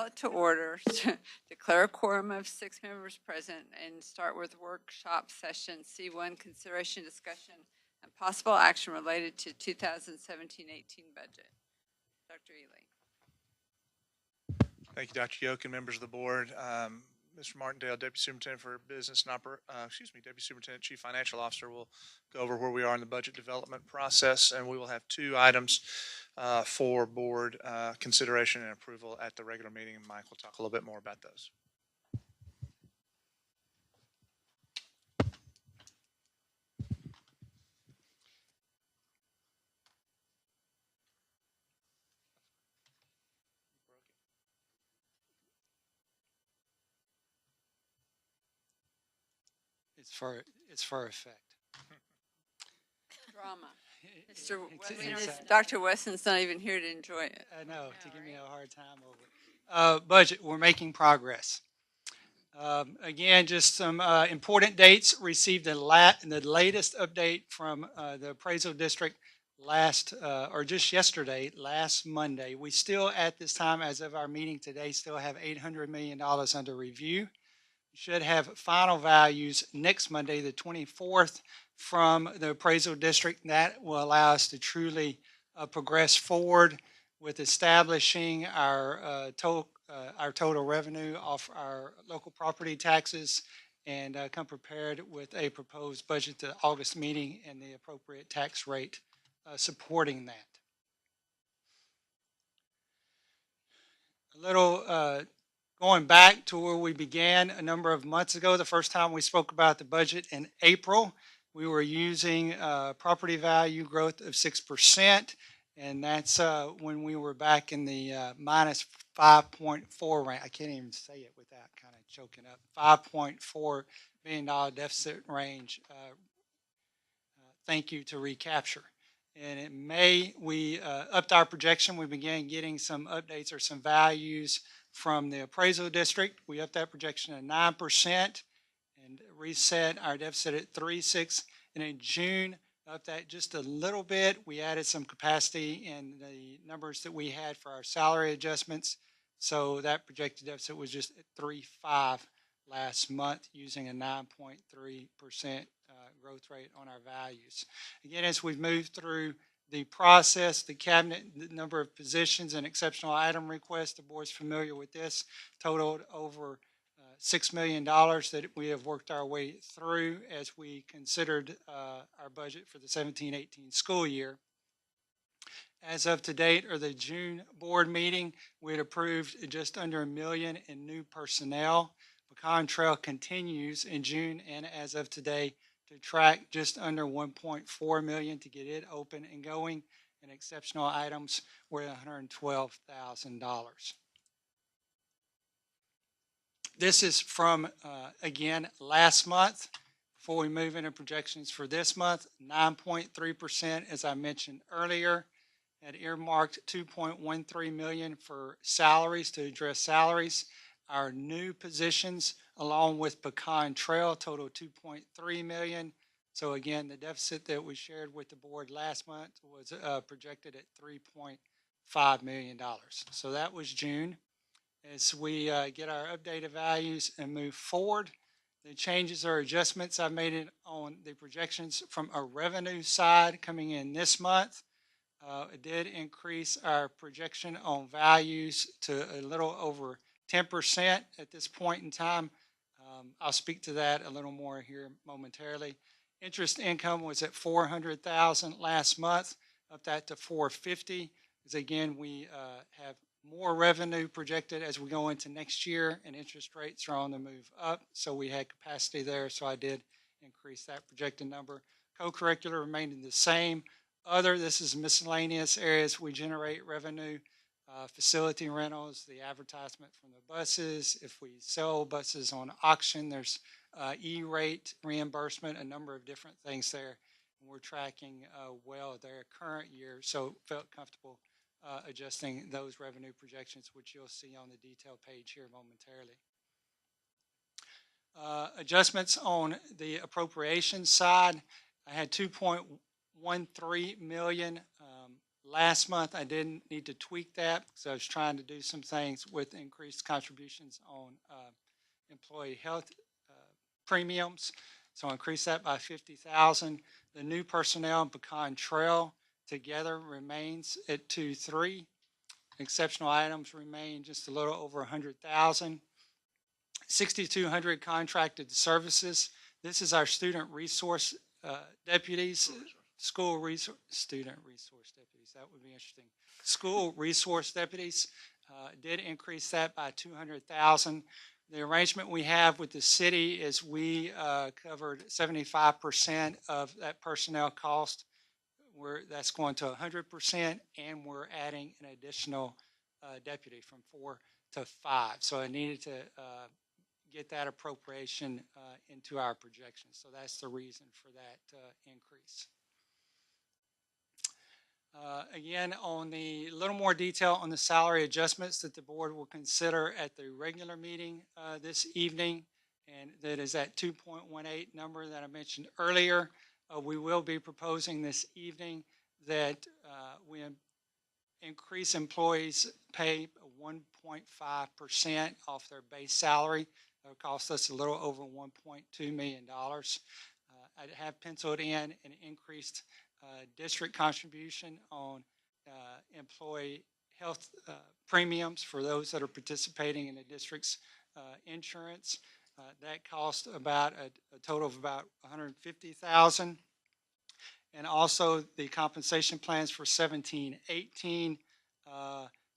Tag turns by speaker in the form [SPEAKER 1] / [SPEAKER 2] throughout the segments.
[SPEAKER 1] it to order, declare a quorum of 6 members present, and start with workshop session C1, consideration, discussion, and possible action related to 2017-18 budget. Dr. Ely.
[SPEAKER 2] Thank you, Dr. Yoke and members of the board. Mr. Martindale, Deputy Superintendent for Business and Deputy Superintendent Chief Financial Officer will go over where we are in the budget development process, and we will have 2 items for board consideration and approval at the regular meeting. And Mike will talk a little bit more about those.
[SPEAKER 3] It's for effect.
[SPEAKER 1] Drama. Dr. Wesson's not even here to enjoy it.
[SPEAKER 3] I know, to give me a hard time over it. Budget, we're making progress. Again, just some important dates. Received the latest update from the appraisal district just yesterday, last Monday. We still, at this time, as of our meeting today, still have $800 million under review. Should have final values next Monday, the 24th, from the appraisal district. That will allow us to truly progress forward with establishing our total revenue off our local property taxes and come prepared with a proposed budget to the August meeting and the appropriate tax rate supporting that. A little going back to where we began a number of months ago, the first time we spoke about the budget in April, we were using property value growth of 6%, and that's when we were back in the minus 5.4 range. I can't even say it without kind of choking up. $5.4 billion deficit range. Thank you to recapture. And in May, we upped our projection. We began getting some updates or some values from the appraisal district. We upped that projection at 9% and reset our deficit at 3.6. And in June, upped that just a little bit. We added some capacity in the numbers that we had for our salary adjustments. So that projected deficit was just at 3.5 last month, using a 9.3% growth rate on our values. Again, as we've moved through the process, the cabinet, the number of positions and exceptional item requests, the board's familiar with this, totaled over $6 million that we have worked our way through as we considered our budget for the 17-18 school year. As of to date, or the June board meeting, we had approved just under $1 million in new personnel. Pecan Trail continues in June, and as of today, to track just under $1.4 million to get it open and going, and exceptional items were $112,000. This is from, again, last month. Before we move into projections for this month, 9.3%, as I mentioned earlier, had earmarked $2.13 million for salaries, to address salaries. Our new positions, along with Pecan Trail, total $2.3 million. So again, the deficit that we shared with the board last month was projected at $3.5 million. So that was June. As we get our updated values and move forward, the changes or adjustments I've made it on the projections from a revenue side coming in this month. It did increase our projection on values to a little over 10% at this point in time. I'll speak to that a little more here momentarily. Interest income was at $400,000 last month, up that to $450,000. Because again, we have more revenue projected as we go into next year, and interest rates are on the move up. So we had capacity there, so I did increase that projected number. Co-curricular remained the same. This is miscellaneous areas we generate revenue. Facility rentals, the advertisement from the buses. If we sell buses on auction, there's E-rate reimbursement, a number of different things there. And we're tracking well their current year, so felt comfortable adjusting those revenue projections, which you'll see on the detail page here momentarily. Adjustments on the appropriations side, I had $2.13 million Last month, I didn't need to tweak that because I was trying to do some things with increased contributions on employee health premiums. So I increased that by 50,000. The new personnel and pecan trail together remains at 2.3. Exceptional items remain just a little over 100,000. 6,200 contracted services. This is our student resource deputies, student resource deputies. That would be interesting. School resource deputies did increase that by 200,000. The arrangement we have with the city is we covered 75% of that personnel cost. That's going to 100%, and we're adding an additional deputy from 4 to 5. So I needed to get that appropriation into our projections. So that's the reason for that increase. Again, on the little more detail on the salary adjustments that the board will consider at the regular meeting this evening, and that is that 2.18 number that I mentioned earlier. We will be proposing this evening that we increase employees' pay 1.5% off their base salary. It will cost us a little over $1.2 million. I have penciled in an increased district contribution on employee health premiums for those that are participating in the district's insurance. That cost about a total of about $150,000. And also the compensation plans for 17-18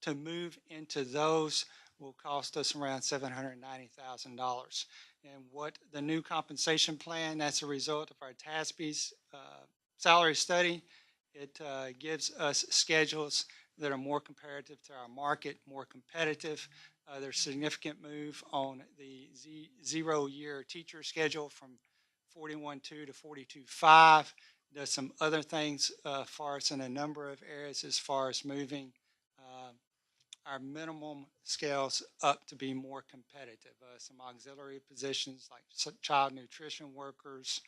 [SPEAKER 3] to move into those will cost us around $790,000. And what the new compensation plan, that's a result of our TASB's salary study. It gives us schedules that are more comparative to our market, more competitive. There's significant move on the zero-year teacher schedule from 41.2 to 42.5. Does some other things for us in a number of areas as far as moving our minimum scales up to be more competitive. Some auxiliary positions like child nutrition workers,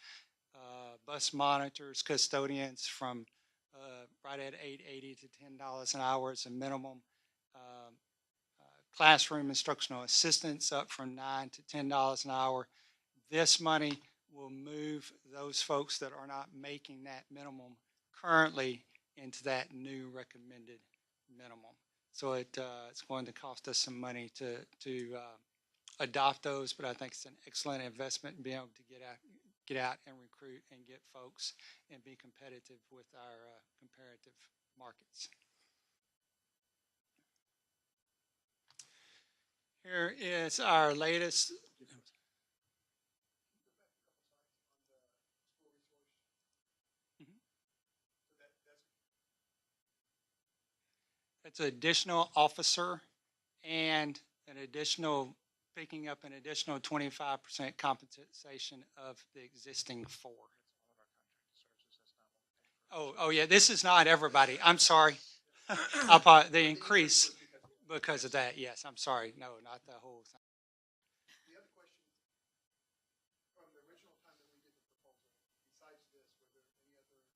[SPEAKER 3] bus monitors, custodians from right at $8.80 to $10 an hour as a minimum. Classroom instructional assistants up from $9 to $10 an hour. This money will move those folks that are not making that minimum currently into that new recommended minimum. So it's going to cost us some money to adopt those, but I think it's an excellent investment in being able to get out and recruit and get folks and be competitive with our comparative markets. Here is our latest. It's an additional officer and an additional, picking up an additional 25% compensation of the existing 4. Oh yeah, this is not everybody. I'm sorry. The increase because of that, yes, I'm sorry. No, not the whole thing.
[SPEAKER 4] The other question, from the original time that we did the proposal, besides this, were there any other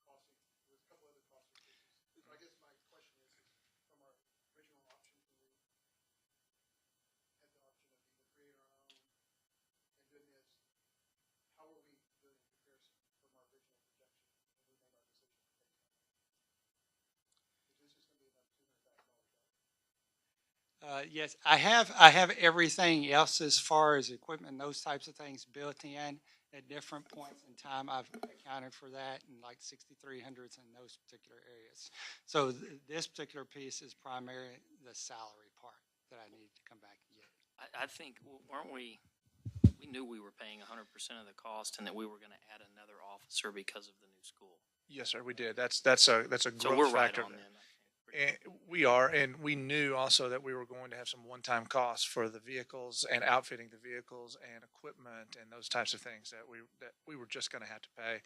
[SPEAKER 4] cost? There was a couple other cost increases. So I guess my question is from our original option, we had the option of either creating our own and doing this. How are we doing in comparison from our original projection when we made our decision? Because this is going to be about $200,000, right?
[SPEAKER 3] Yes, I have everything else as far as equipment, those types of things built in at different points in time. I've accounted for that in like 6,300s in those particular areas. So this particular piece is primarily the salary part that I need to come back and get.
[SPEAKER 5] I think, weren't we knew we were paying 100% of the cost and that we were going to add another officer because of the new school.
[SPEAKER 2] Yes, sir, we did. That's a growth
[SPEAKER 5] So we're right
[SPEAKER 2] factor.
[SPEAKER 5] on then.
[SPEAKER 2] And we are, and we knew also that we were going to have some one-time costs for the vehicles and outfitting the vehicles and equipment and those types of things that we were just going to have to pay.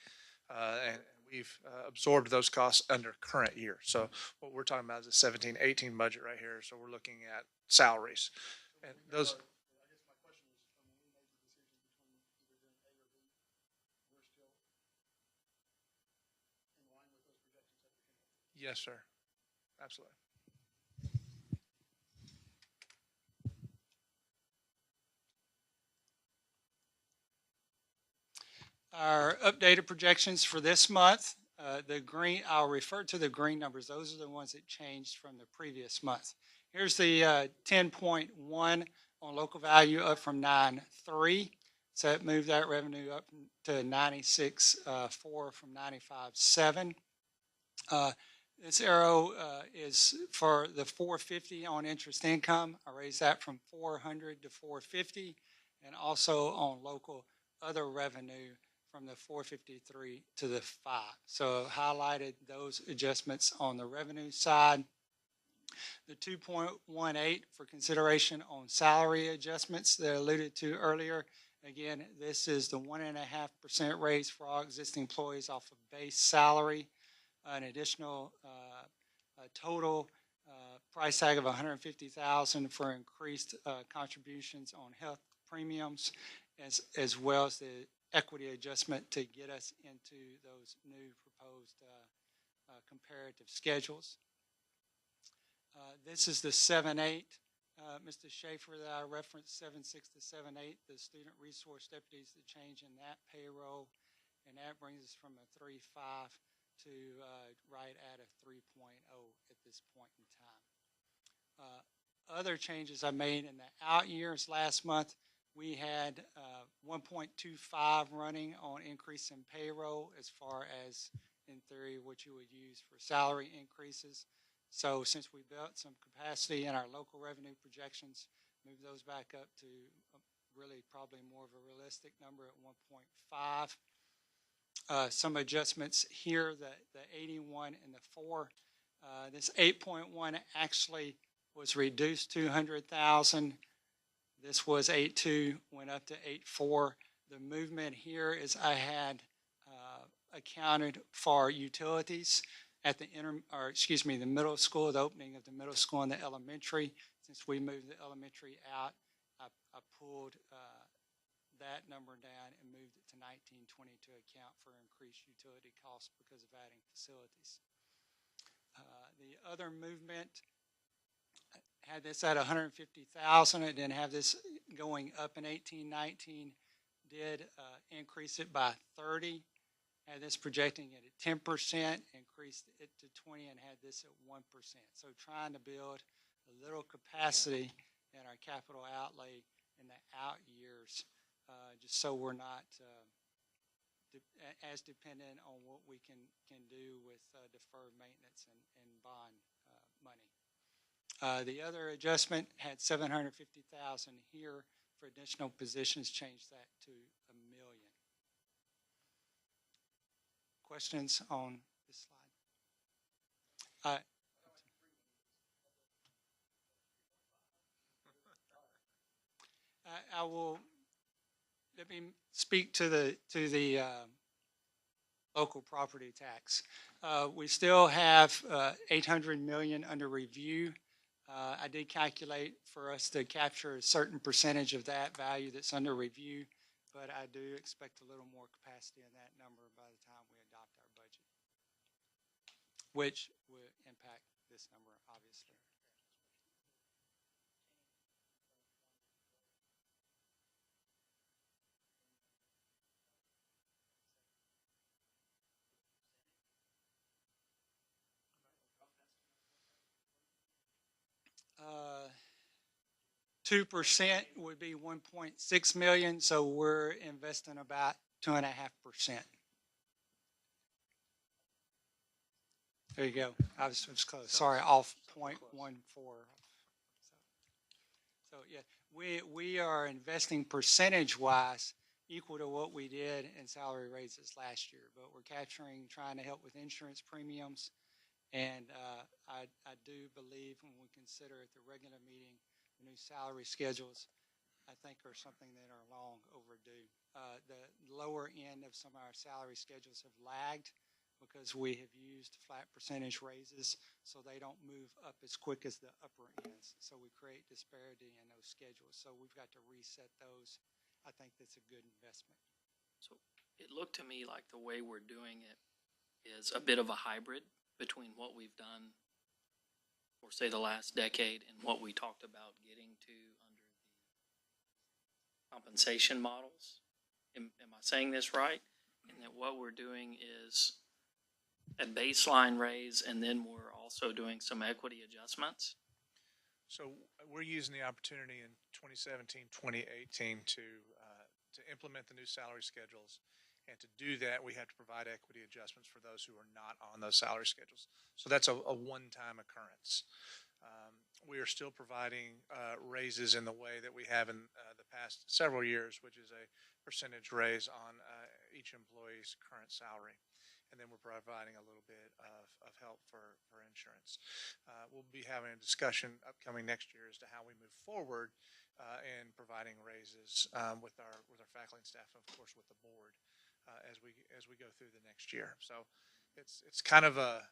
[SPEAKER 2] And we've absorbed those costs under current year. So what we're talking about is a 17-18 budget right here. So we're looking at salaries. And those.
[SPEAKER 4] I guess my question is, from when we made the decision between either doing A or B, we're still in line with those projections that we came up
[SPEAKER 2] Yes, sir. Absolutely.
[SPEAKER 3] Our updated projections for this month, the green, I'll refer to the green numbers. Those are the ones that changed from the previous month. Here's the 10.1 on local value, up from 9.3. So it moved that revenue up to 96.4 from 95.7. This arrow is for the 450 on interest income. I raised that from 400 to 450, and also on local other revenue from the 453 to the 5. So highlighted those adjustments on the revenue side. The 2.18 for consideration on salary adjustments that I alluded to earlier. Again, this is the 1.5% raise for all existing employees off of base salary. An additional total price tag of $150,000 for increased contributions on health premiums, as well as the equity adjustment to get us into those new proposed comparative schedules. This is the 7.8, Mr. Schaefer, that I referenced, 7.6 to 7.8, the student resource deputies, the change in that payroll, and that brings us from a 3.5 to right at a 3.0 at this point in time. Other changes I made in the out years last month, we had 1.25 running on increase in payroll as far as, in theory, what you would use for salary increases. So since we built some capacity in our local revenue projections, move those back up to really probably more of a realistic number at 1.5. Some adjustments here, the 81 and the 4. This 8.1 actually was reduced 200,000. This was 8.2, went up to 8.4. The movement here is I had accounted for utilities at the the middle school, the opening of the middle school and the elementary. Since we moved the elementary out, I pulled that number down and moved it to 1920 to account for increased utility costs because of adding facilities. The other movement, had this at 150,000. I didn't have this going up in 18-19. Did increase it by 30. Had this projecting it at 10%, increased it to 20, and had this at 1%. So trying to build a little capacity in our capital outlay in the out years, just so we're not as dependent on what we can do with deferred maintenance and bond money. The other adjustment had 750,000 here for additional positions, changed that to $1 million. Questions on this slide? I will, let me speak to the local property tax. We still have 800 million under review. I did calculate for us to capture a certain percentage of that value that's under review, but I do expect a little more capacity in that number by the time we adopt our budget, which will impact this number, obviously. Uh, 2% would be 1.6 million, so we're investing about 2.5%. There you go. I was close. Sorry, off 0.14. So yeah, we are investing percentage-wise equal to what we did in salary raises last year, but we're trying to help with insurance premiums. And I do believe when we consider at the regular meeting the new salary schedules, I think are something that are long overdue. The lower end of some of our salary schedules have lagged because we have used flat percentage raises, so they don't move up as quick as the upper ends. So we create disparity in those schedules. So we've got to reset those. I think that's a good investment.
[SPEAKER 5] So it looked to me like the way we're doing it is a bit of a hybrid. between what we've done for, say, the last decade and what we talked about getting to under the compensation models. Am I saying this right? And that what we're doing is a baseline raise, and then we're also doing some equity adjustments?
[SPEAKER 2] So we're using the opportunity in 2017, 2018 to implement the new salary schedules. And to do that, we have to provide equity adjustments for those who are not on those salary schedules. So that's a one-time occurrence. We are still providing raises in the way that we have in the past several years, which is a percentage raise on each employee's current salary. And then we're providing a little bit of help for insurance. We'll be having a discussion upcoming next year as to how we move forward in providing raises with our faculty and staff, and of course with the board as we go through the next year. So it's kind of a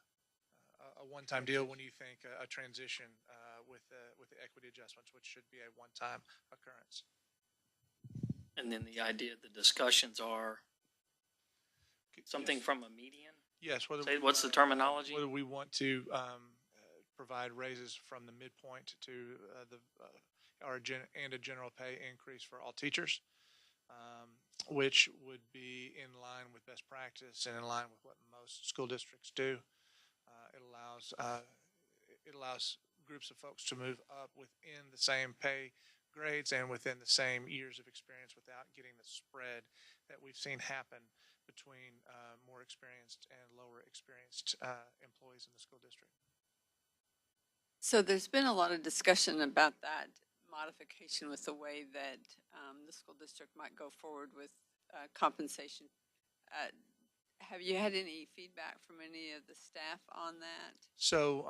[SPEAKER 2] one-time deal when you think a transition with the equity adjustments, which should be a one-time occurrence.
[SPEAKER 5] And then the idea, the discussions are something from a median?
[SPEAKER 2] Yes.
[SPEAKER 5] What's the terminology?
[SPEAKER 2] Whether we want to provide raises from the midpoint to and a general pay increase for all teachers, which would be in line with best practice and in line with what most school districts do. It allows groups of folks to move up within the same pay grades and within the same years of experience without getting the spread that we've seen happen between more experienced and lower experienced employees in the school district.
[SPEAKER 1] So there's been a lot of discussion about that modification with the way that the school district might go forward with compensation. Have you had any feedback from any of the staff on that?
[SPEAKER 2] So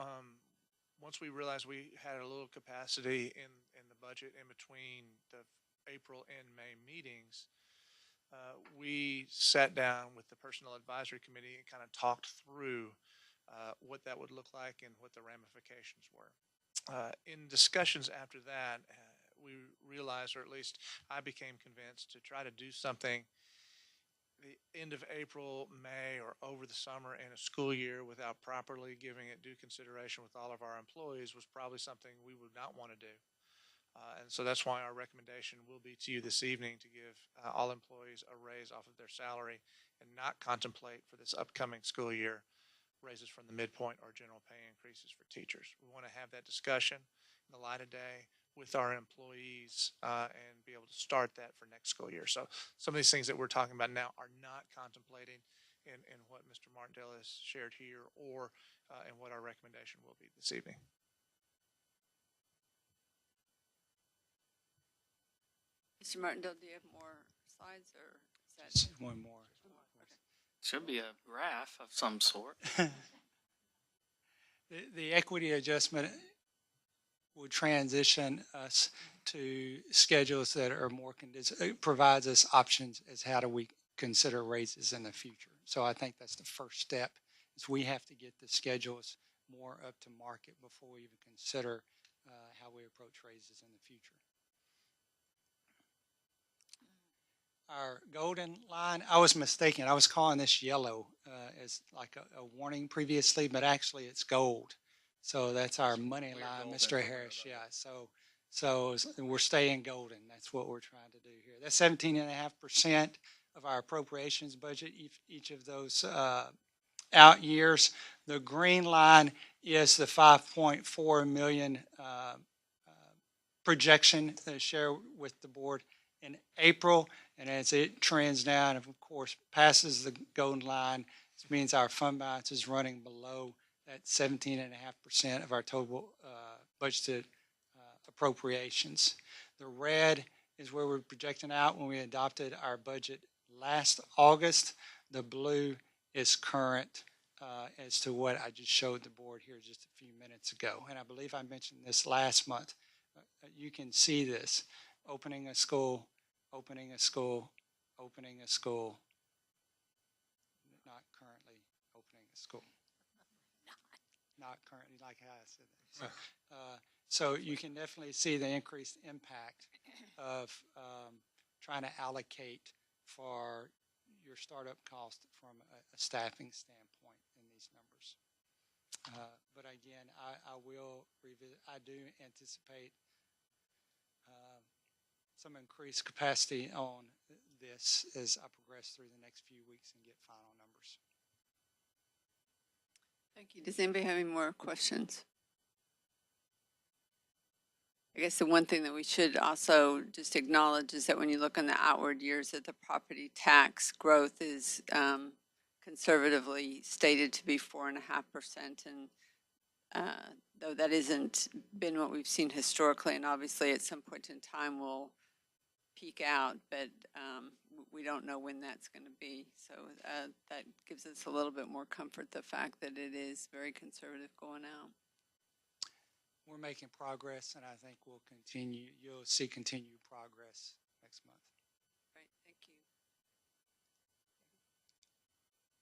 [SPEAKER 2] once we realized we had a little capacity in the budget in between the April and May meetings, we sat down with the Personnel Advisory Committee and kind of talked through what that would look like and what the ramifications were. In discussions after that, we realized, or at least I became convinced, to try to do something the end of April, May, or over the summer in a school year without properly giving it due consideration with all of our employees was probably something we would not want to do. And so that's why our recommendation will be to you this evening to give all employees a raise off of their salary and not contemplate for this upcoming school year raises from the midpoint or general pay increases for teachers. We want to have that discussion in the light of day with our employees and be able to start that for next school year. So some of these things that we're talking about now are not contemplating in what Mr. Martindale has shared here or in what our recommendation will be this evening.
[SPEAKER 1] Mr. Martindale, do you have more slides, or is that?
[SPEAKER 3] Just one more.
[SPEAKER 1] Okay.
[SPEAKER 5] Should be a graph of some sort.
[SPEAKER 3] The equity adjustment would transition us to schedules that are more it provides us options as how do we consider raises in the future. So I think that's the first step, is we have to get the schedules more up to market before we even consider how we approach raises in the future. Our golden line, I was mistaken. I was calling this yellow as like a warning previously, but actually it's gold. So that's our money line, Mr. Harris. Yeah. So we're staying golden. That's what we're trying to do here. That's 17.5% of our appropriations budget each of those out years. The green line is the 5.4 million projection that I share with the board in April. And as it trends down, of course, passes the golden line, this means our fund balance is running below that 17.5% of our total budgeted appropriations. The red is where we're projecting out when we adopted our budget last August. The blue is current as to what I just showed the board here just a few minutes ago. And I believe I mentioned this last month. You can see this: opening a school, opening a school, opening a school, not currently opening a school. Not currently, like I said. So you can definitely see the increased impact of trying to allocate for your startup cost from a staffing standpoint in these numbers. But again, I will revisit. I do anticipate some increased capacity on this as I progress through the next few weeks and get final numbers.
[SPEAKER 1] Thank you. Does anybody have any more questions? I guess the one thing that we should also just acknowledge is that when you look on the outward years, that the property tax growth is conservatively stated to be 4.5%. And though that isn't been what we've seen historically, and obviously at some point in time will peak out, but we don't know when that's going to be. So that gives us a little bit more comfort, the fact that it is very conservative going out.
[SPEAKER 3] We're making progress, and I think we'll continue. You'll see continued progress next month.
[SPEAKER 1] Great, thank you.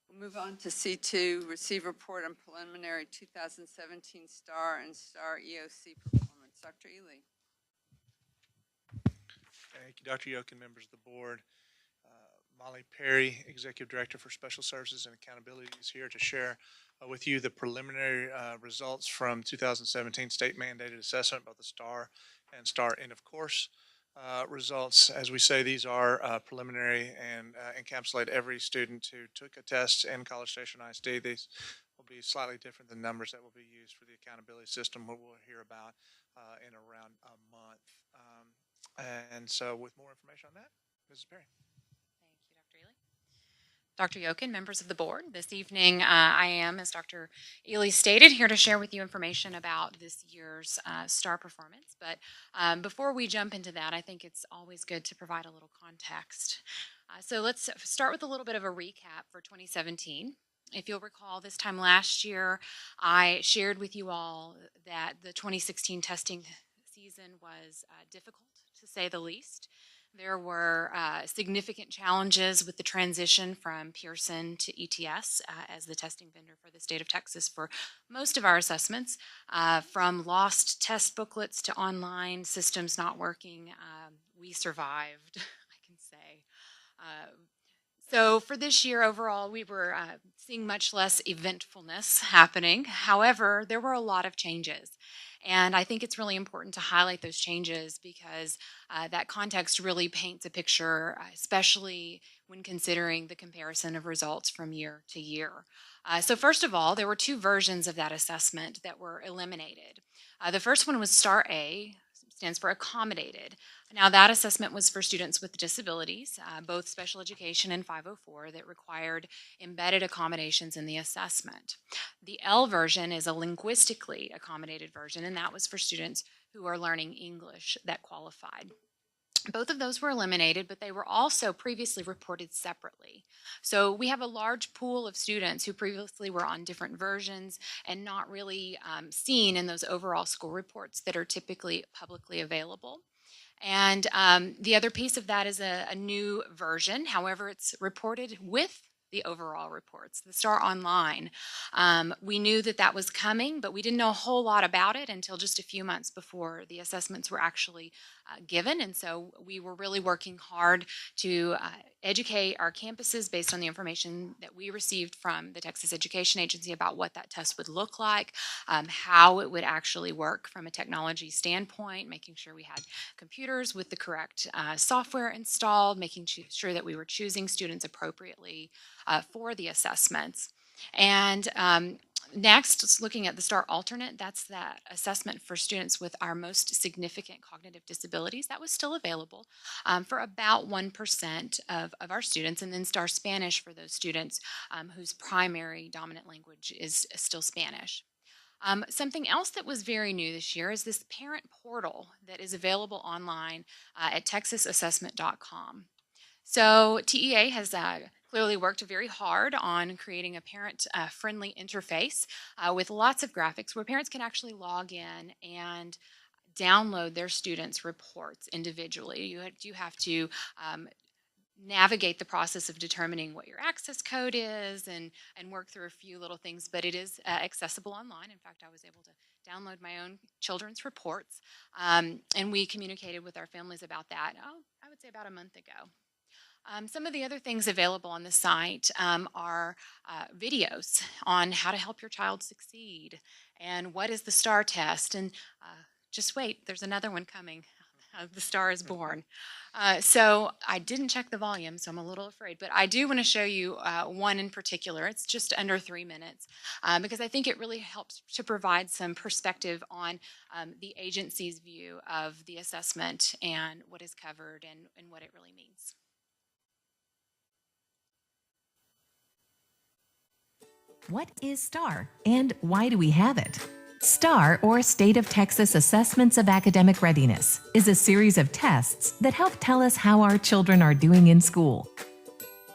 [SPEAKER 1] We'll move on to C2, receive report on preliminary 2017 STAAR and STAAR EOC performance. Dr. Ely.
[SPEAKER 2] Thank you, Dr. Yokin, members of the board. Molly Perry, Executive Director for Special Services and Accountability, is here to share with you the preliminary results from 2017 state mandated assessment, both the STAAR and STAAR end of course results. As we say, these are preliminary and encapsulate every student who took a test in College Station ISD. These will be slightly different than numbers that will be used for the accountability system, what we'll hear about in around a month. And so with more information on that, Mrs. Perry.
[SPEAKER 6] Dr. Yokin, members of the board, this evening I am, as Dr. Ely stated, here to share with you information about this year's STAAR performance. But before we jump into that, I think it's always good to provide a little context. So let's start with a little bit of a recap for 2017. If you'll recall, this time last year, I shared with you all that the 2016 testing season was difficult, to say the least. There were significant challenges with the transition from Pearson to ETS as the testing vendor for the state of Texas for most of our assessments, from lost test booklets to online systems not working. We survived, I can say. So for this year overall, we were seeing much less eventfulness happening. However, there were a lot of changes. And I think it's really important to highlight those changes because that context really paints a picture, especially when considering the comparison of results from year to year. So first of all, there were two versions of that assessment that were eliminated. The first one was STAAR A, stands for accommodated. Now that assessment was for students with disabilities, both special education and 504, that required embedded accommodations in the assessment. The L version is a linguistically accommodated version, and that was for students who are learning English that qualified. Both of those were eliminated, but they were also previously reported separately. So we have a large pool of students who previously were on different versions and not really seen in those overall school reports that are typically publicly available. And the other piece of that is a new version. However, it's reported with the overall reports, the STAAR Online. We knew that that was coming, but we didn't know a whole lot about it until just a few months before the assessments were actually given. And so we were really working hard to educate our campuses based on the information that we received from the Texas Education Agency about what that test would look like, how it would actually work from a technology standpoint, making sure we had computers with the correct software installed, making sure that we were choosing students appropriately for the assessments. And next, looking at the STAAR alternate, that's that assessment for students with our most significant cognitive disabilities. That was still available for about 1% of our students, and then STAAR Spanish for those students whose primary dominant language is still Spanish. Something else that was very new this year is this parent portal that is available online at texasassessment.com. So TEA has clearly worked very hard on creating a parent-friendly interface with lots of graphics where parents can actually log in and download their students' reports individually. You do have to navigate the process of determining what your access code is and work through a few little things, but it is accessible online. In fact, I was able to download my own children's reports, and we communicated with our families about that, I would say about a month ago. Some of the other things available on the site are videos on how to help your child succeed and what is the STAAR test. And just wait, there's another one coming. The Star is Born. So I didn't check the volume, so I'm a little afraid. But I do want to show you one in particular. It's just under 3 minutes because I think it really helps to provide some perspective on the agency's view of the assessment and what is covered and what it really means.
[SPEAKER 7] What is STAAR and why do we have it? STAAR, or State of Texas Assessments of Academic Readiness, is a series of tests that help tell us how our children are doing in school.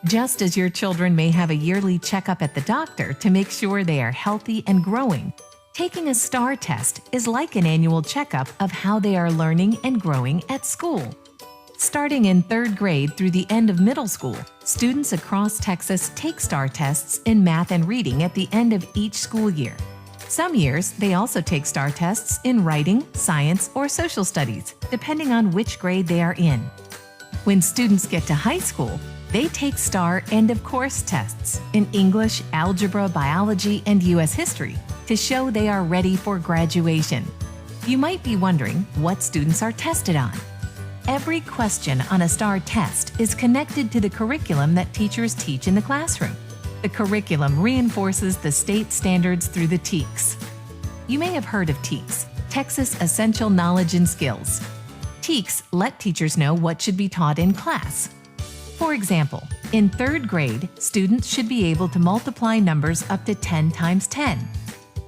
[SPEAKER 7] Just as your children may have a yearly checkup at the doctor to make sure they are healthy and growing, taking a STAAR test is like an annual checkup of how they are learning and growing at school. Starting in 3rd grade through the end of middle school, students across Texas take STAAR tests in math and reading at the end of each school year. Some years, they also take STAAR tests in writing, science, or social studies, depending on which grade they are in. When students get to high school, they take STAAR end-of-course tests in English, algebra, biology, and U.S. history to show they are ready for graduation. You might be wondering what students are tested on. Every question on a STAAR test is connected to the curriculum that teachers teach in the classroom. The curriculum reinforces the state standards through the TEKS. You may have heard of TEKS, Texas Essential Knowledge and Skills. TEKS let teachers know what should be taught in class. For example, in 3rd grade, students should be able to multiply numbers up to 10 times 10.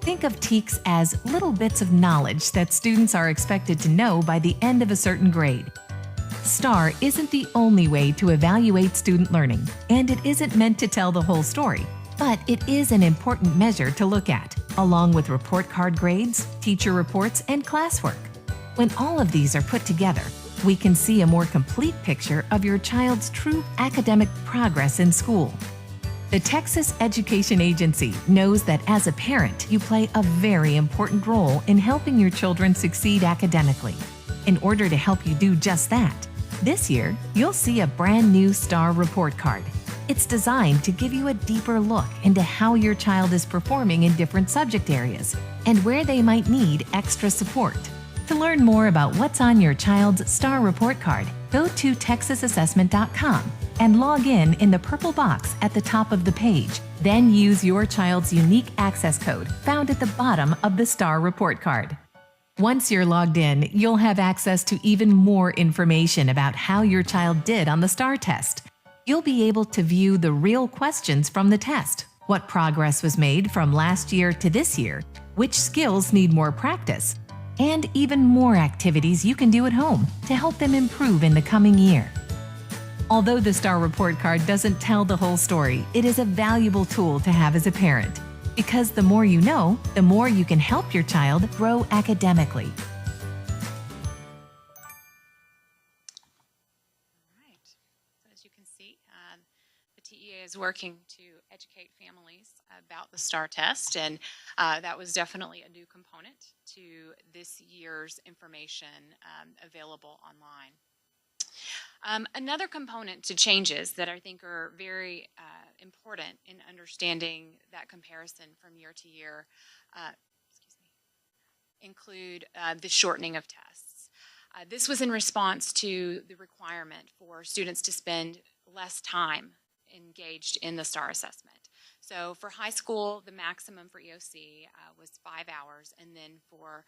[SPEAKER 7] Think of TEKS as little bits of knowledge that students are expected to know by the end of a certain grade. STAAR isn't the only way to evaluate student learning, and it isn't meant to tell the whole story, but it is an important measure to look at, along with report card grades, teacher reports, and classwork. When all of these are put together, we can see a more complete picture of your child's true academic progress in school. The Texas Education Agency knows that as a parent, you play a very important role in helping your children succeed academically. In order to help you do just that, this year, you'll see a brand new STAAR report card. It's designed to give you a deeper look into how your child is performing in different subject areas and where they might need extra support. To learn more about what's on your child's STAAR report card, go to texasassessment.com and log in the purple box at the top of the page. Then use your child's unique access code found at the bottom of the STAAR report card. Once you're logged in, you'll have access to even more information about how your child did on the STAAR test. You'll be able to view the real questions from the test, what progress was made from last year to this year, which skills need more practice, and even more activities you can do at home to help them improve in the coming year. Although the STAAR report card doesn't tell the whole story, it is a valuable tool to have as a parent. Because the more you know, the more you can help your child grow academically.
[SPEAKER 6] All right. So as you can see, the TEA is working to educate families about the STAAR test, and that was definitely a new component to this year's information available online. Another component to changes that I think are very important in understanding that comparison from year to year include the shortening of tests. This was in response to the requirement for students to spend less time engaged in the STAAR assessment. So for high school, the maximum for EOC was 5 hours, and then for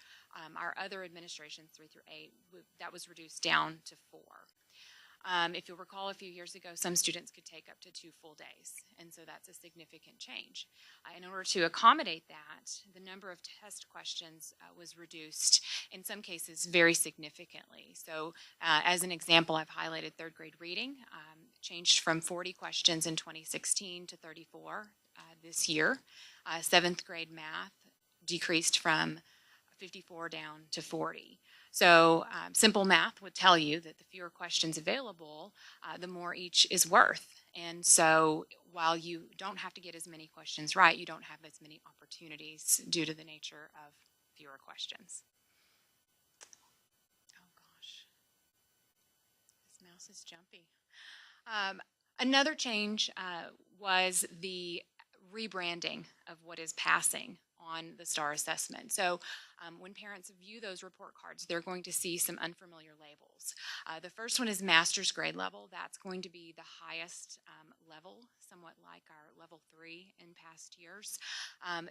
[SPEAKER 6] our other administrations 3 through 8, that was reduced down to 4. If you'll recall, a few years ago, some students could take up to 2 full days, and so that's a significant change. In order to accommodate that, the number of test questions was reduced, in some cases, very significantly. So as an example, I've highlighted 3rd grade reading, changed from 40 questions in 2016 to 34 this year. 7th grade math decreased from 54 down to 40. So simple math would tell you that the fewer questions available, the more each is worth. And so while you don't have to get as many questions right, you don't have as many opportunities due to the nature of fewer questions. Oh gosh, this mouse is jumpy. Another change was the rebranding of what is passing on the STAAR assessment. So when parents view those report cards, they're going to see some unfamiliar labels. The first one is master's grade level. That's going to be the highest level, somewhat like our level 3 in past years.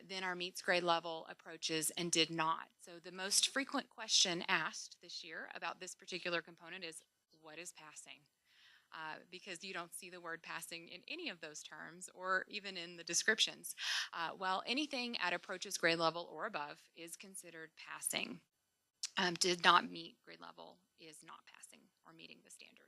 [SPEAKER 6] Then our meets grade level approaches and did not. So the most frequent question asked this year about this particular component is, what is passing? Because you don't see the word passing in any of those terms or even in the descriptions. Well, anything at approaches grade level or above is considered passing. Did not meet grade level is not passing or meeting the standard.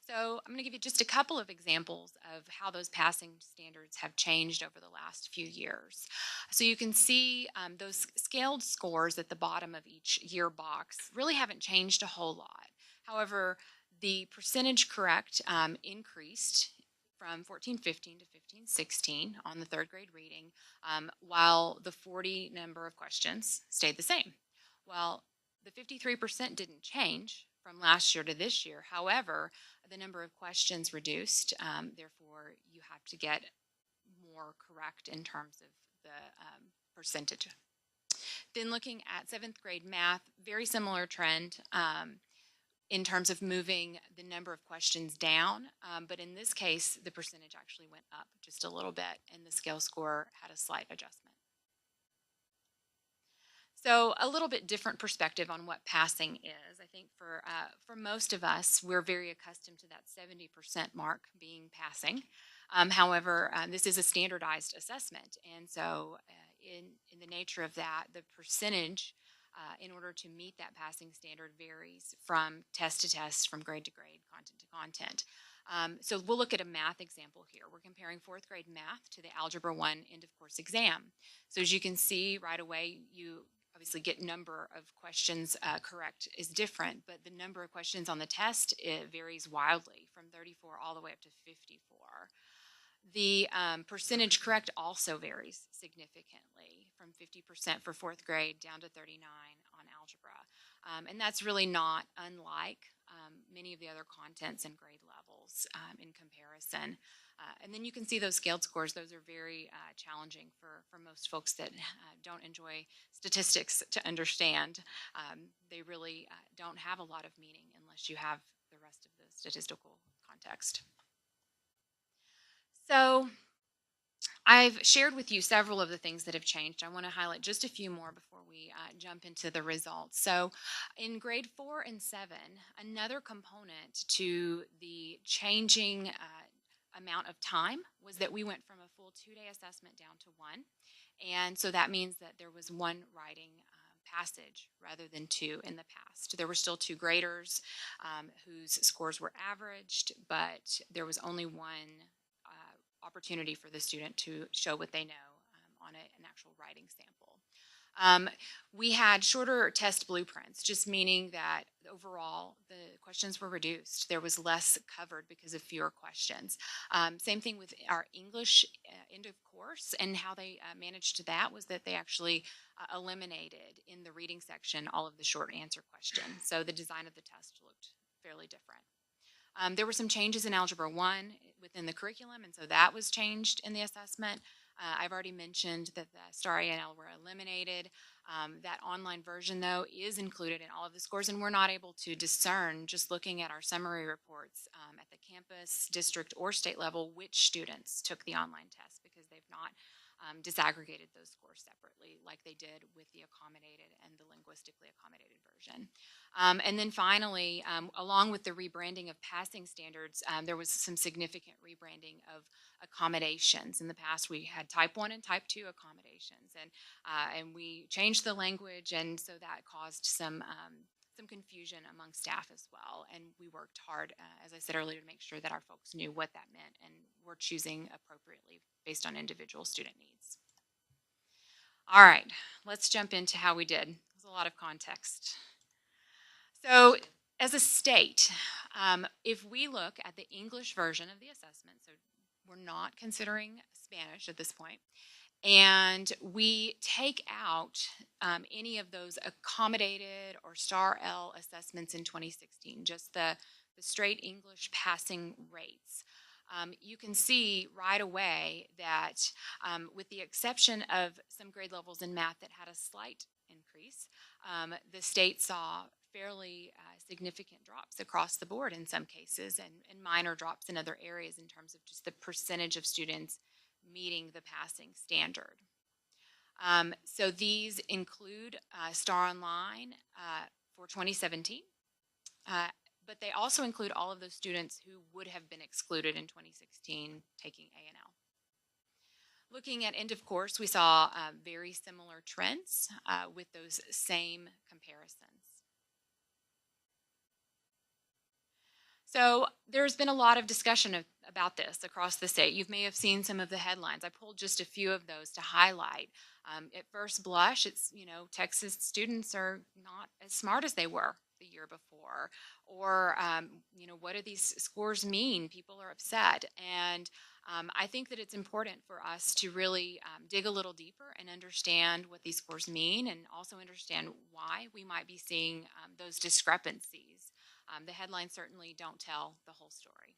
[SPEAKER 6] So I'm going to give you just a couple of examples of how those passing standards have changed over the last few years. So you can see those scaled scores at the bottom of each year box really haven't changed a whole lot. However, the percentage correct increased from 14-15 to 15-16 on the third grade reading, while the 40 number of questions stayed the same. Well, the 53% didn't change from last year to this year. However, the number of questions reduced, therefore you have to get more correct in terms of the percentage. Then looking at 7th grade math, very similar trend in terms of moving the number of questions down, but in this case, the percentage actually went up just a little bit and the scale score had a slight adjustment. So a little bit different perspective on what passing is. I think for most of us, we're very accustomed to that 70% mark being passing. However, this is a standardized assessment, and so in the nature of that, the percentage in order to meet that passing standard varies from test to test, from grade to grade, content to content. So we'll look at a math example here. We're comparing 4th grade math to the Algebra 1 end of course exam. So as you can see right away, you obviously get number of questions correct is different, but the number of questions on the test, it varies wildly from 34 all the way up to 54. The percentage correct also varies significantly from 50% for 4th grade down to 39 on algebra. And that's really not unlike many of the other contents and grade levels in comparison. And then you can see those scaled scores. Those are very challenging for most folks that don't enjoy statistics to understand. They really don't have a lot of meaning unless you have the rest of the statistical context. So I've shared with you several of the things that have changed. I want to highlight just a few more before we jump into the results. So in grade 4 and 7, another component to the changing amount of time was that we went from a full 2-day assessment down to 1. And so that means that there was 1 writing passage rather than 2 in the past. There were still 2 graders whose scores were averaged, but there was only 1 opportunity for the student to show what they know on an actual writing sample. We had shorter test blueprints, just meaning that overall the questions were reduced. There was less covered because of fewer questions. Same thing with our English end of course, and how they managed that was that they actually eliminated in the reading section all of the short answer questions. So the design of the test looked fairly different. There were some changes in Algebra 1 within the curriculum, and so that was changed in the assessment. I've already mentioned that the STAAR A&L were eliminated. That online version, though, is included in all of the scores, and we're not able to discern, just looking at our summary reports at the campus, district, or state level, which students took the online test, because they've not disaggregated those scores separately like they did with the accommodated and the linguistically accommodated version. And then finally, along with the rebranding of passing standards, there was some significant rebranding of accommodations. In the past, we had type 1 and type 2 accommodations, and we changed the language, and so that caused some confusion among staff as well. And we worked hard, as I said earlier, to make sure that our folks knew what that meant and were choosing appropriately based on individual student needs. All right, let's jump into how we did. There's a lot of context. So as a state, if we look at the English version of the assessment, so we're not considering Spanish at this point, and we take out any of those accommodated or STAR L assessments in 2016, just the the straight English passing rates. You can see right away that with the exception of some grade levels in math that had a slight increase, the state saw fairly significant drops across the board in some cases, and minor drops in other areas in terms of just the percentage of students meeting the passing standard. So these include STAAR Online for 2017, but they also include all of those students who would have been excluded in 2016 taking A&L. Looking at end of course, we saw very similar trends with those same comparisons. So there's been a lot of discussion about this across the state. You may have seen some of the headlines. I pulled just a few of those to highlight. At first blush, it's, Texas students are not as smart as they were the year before. Or, what do these scores mean? People are upset. And I think that it's important for us to really dig a little deeper and understand what these scores mean, and also understand why we might be seeing those discrepancies. The headlines certainly don't tell the whole story.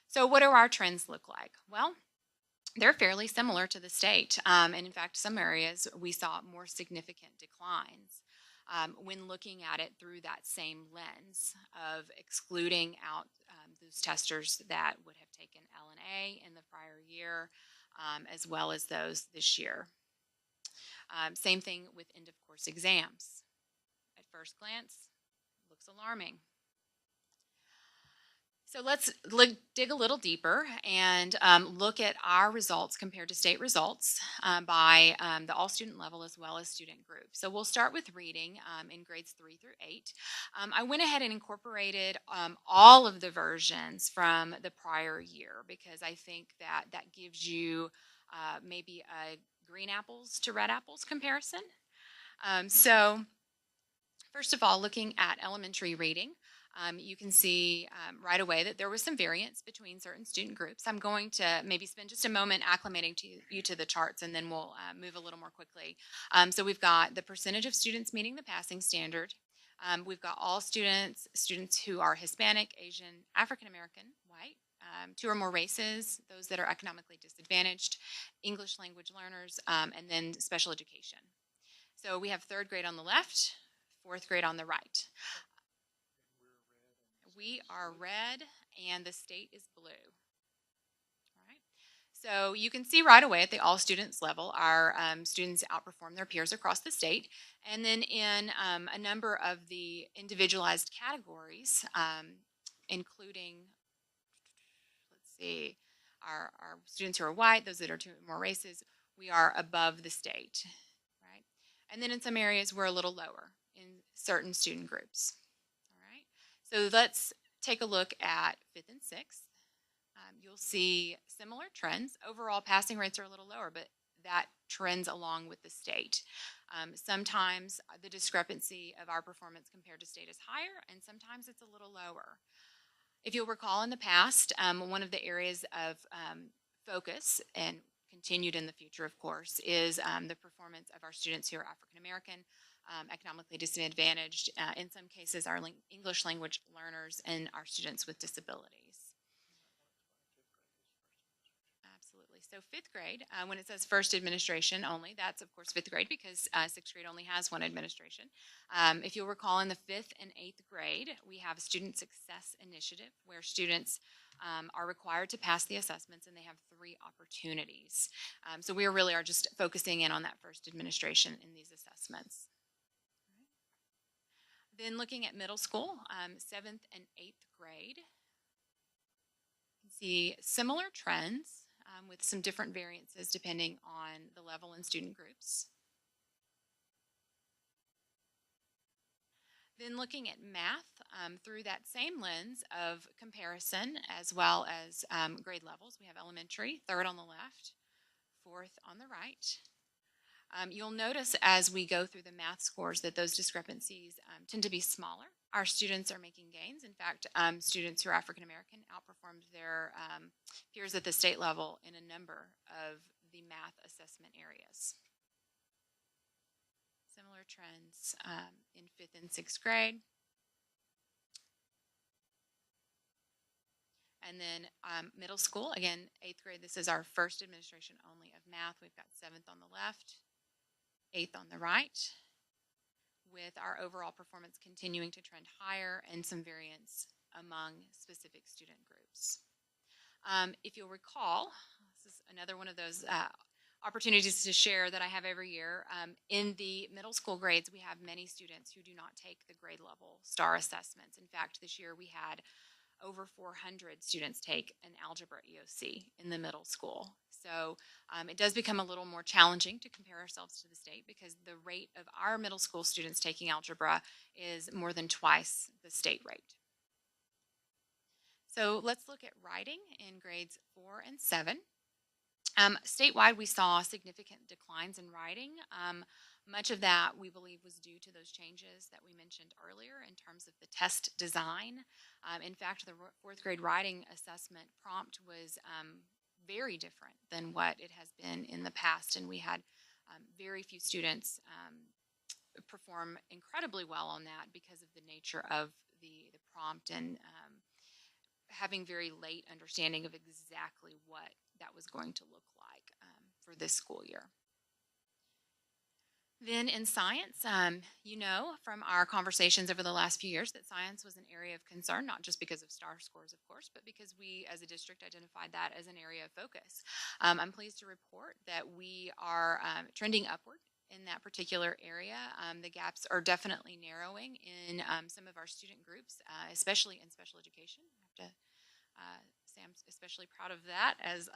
[SPEAKER 6] So what do our trends look like? Well, they're fairly similar to the state. And in fact, some areas we saw more significant declines when looking at it through that same lens of excluding out those testers that would have taken L&A in the prior year, as well as those this year. Same thing with end of course exams. At first glance, looks alarming. So let's dig a little deeper and look at our results compared to state results by the all student level as well as student group. So we'll start with reading in grades 3 through 8. I went ahead and incorporated all of the versions from the prior year because I think that gives you maybe a green apples to red apples comparison. So first of all, looking at elementary reading, you can see right away that there was some variance between certain student groups. I'm going to maybe spend just a moment acclimating you to the charts, and then we'll move a little more quickly. So we've got the percentage of students meeting the passing standard. We've got all students who are Hispanic, Asian, African American, white, 2 or more races, those that are economically disadvantaged, English language learners, and then special education. So we have 3rd grade on the left, 4th grade on the right. We are red and the state is blue. All right. So you can see right away at the all students level, our students outperform their peers across the state. And then in a number of the individualized categories, including, let's see, our students who are white, those that are 2 or more races, we are above the state. Right. And then in some areas, we're a little lower in certain student groups. So let's take a look at 5th and 6th. You'll see similar trends. Overall passing rates are a little lower, but that trends along with the state. Sometimes the discrepancy of our performance compared to state is higher, and sometimes it's a little lower. If you'll recall in the past, one of the areas of focus, and continued in the future of course, is the performance of our students who are African American, economically disadvantaged, in some cases our English language learners, and our students with disabilities. Absolutely. So 5th grade, when it says first administration only, that's of course 5th grade because 6th grade only has 1 administration. If you'll recall, in the 5th and 8th grade, we have a student success initiative where students are required to pass the assessments, and they have 3 opportunities. So we really are just focusing in on that first administration in these assessments. Then looking at middle school, 7th and 8th grade, you can see similar trends with some different variances depending on the level and student groups. Then looking at math through that same lens of comparison as well as grade levels, we have elementary, 3rd on the left, 4th on the right. You'll notice as we go through the math scores that those discrepancies tend to be smaller. Our students are making gains. In fact, students who are African American outperformed their peers at the state level in a number of the math assessment areas. Similar trends in 5th and 6th grade. And then middle school, again, 8th grade, this is our first administration only of math. We've got 7th on the left, 8th on the right, with our overall performance continuing to trend higher and some variance among specific student groups. If you'll recall, this is another one of those opportunities to share that I have every year. In the middle school grades, we have many students who do not take the grade level STAAR assessments. In fact, this year we had over 400 students take an algebra EOC in the middle school. So it does become a little more challenging to compare ourselves to the state because the rate of our middle school students taking algebra is more than twice the state rate. So let's look at writing in grades 4 and 7. Statewide, we saw significant declines in writing. Much of that, we believe, was due to those changes that we mentioned earlier in terms of the test design. In fact, the 4th grade writing assessment prompt was very different than what it has been in the past, and we had very few students perform incredibly well on that because of the nature of the prompt and having very late understanding of exactly what that was going to look like for this school year. Then in science, you know from our conversations over the last few years that science was an area of concern, not just because of STAAR scores, of course, but because we as a district identified that as an area of focus. I'm pleased to report that we are trending upward in that particular area. The gaps are definitely narrowing in some of our student groups, especially in special education. I have to say I'm especially proud of that as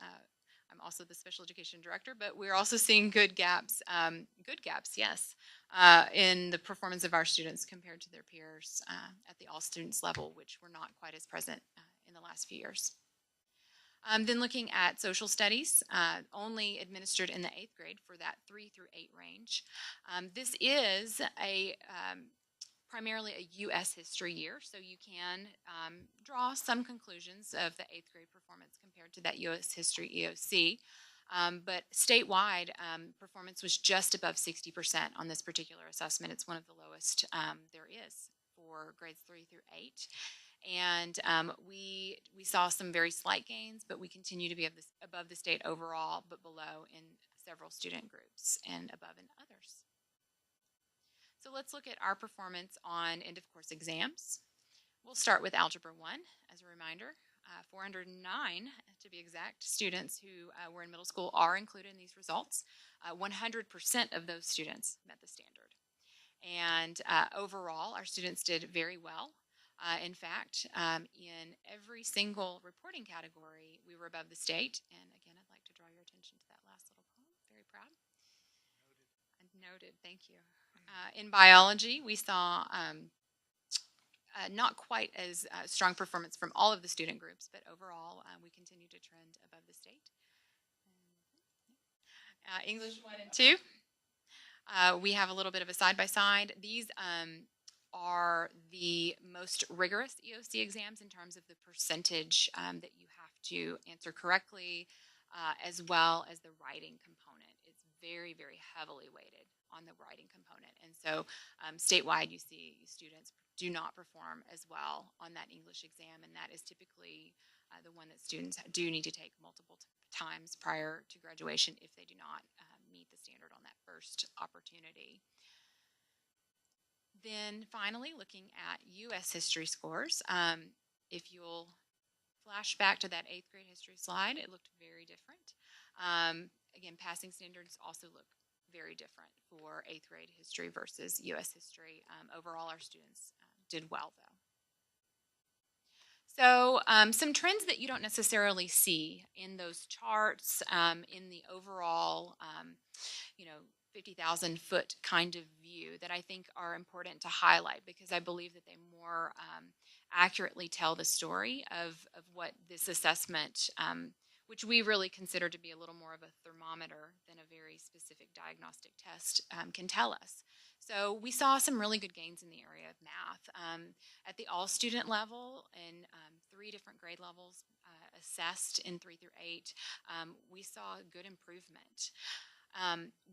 [SPEAKER 6] I'm also the special education director, but we're also seeing good gaps, yes, in the performance of our students compared to their peers at the all students level, which were not quite as present in the last few years. Then looking at social studies, only administered in the 8th grade for that 3 through 8 range. This is a primarily a U.S. history year, so you can draw some conclusions of the 8th grade performance compared to that U.S. history EOC. But statewide, performance was just above 60% on this particular assessment. It's one of the lowest there is for grades 3 through 8. And we saw some very slight gains, but we continue to be above the state overall, but below in several student groups and above in others. So let's look at our performance on end of course exams. We'll start with Algebra 1 as a reminder. 409, to be exact, students who were in middle school are included in these results. 100% of those students met the standard. And overall, our students did very well. In fact, in every single reporting category, we were above the state. And again, I'd like to draw your attention to that last little poem. Very proud. Noted, thank you. In biology, we saw not quite as strong performance from all of the student groups, but overall, we continue to trend above the state. English 1 and 2, we have a little bit of a side-by-side. These are the most rigorous EOC exams in terms of the percentage that you have to answer correctly, as well as the writing component. It's very, very heavily weighted on the writing component. And so statewide, you see students do not perform as well on that English exam, and that is typically the one that students do need to take multiple times prior to graduation if they do not meet the standard on that first opportunity. Then finally, looking at U.S. history scores, if you'll flash back to that 8th grade history slide, it looked very different. Again, passing standards also look very different for 8th grade history versus U.S. history. Overall, our students did well, though. So some trends that you don't necessarily see in those charts, in the overall, 50,000 foot kind of view that I think are important to highlight because I believe that they more accurately tell the story of what this assessment, which we really consider to be a little more of a thermometer than a very specific diagnostic test, can tell us. So we saw some really good gains in the area of math. At the all student level in 3 different grade levels assessed in 3 through 8, we saw good improvement.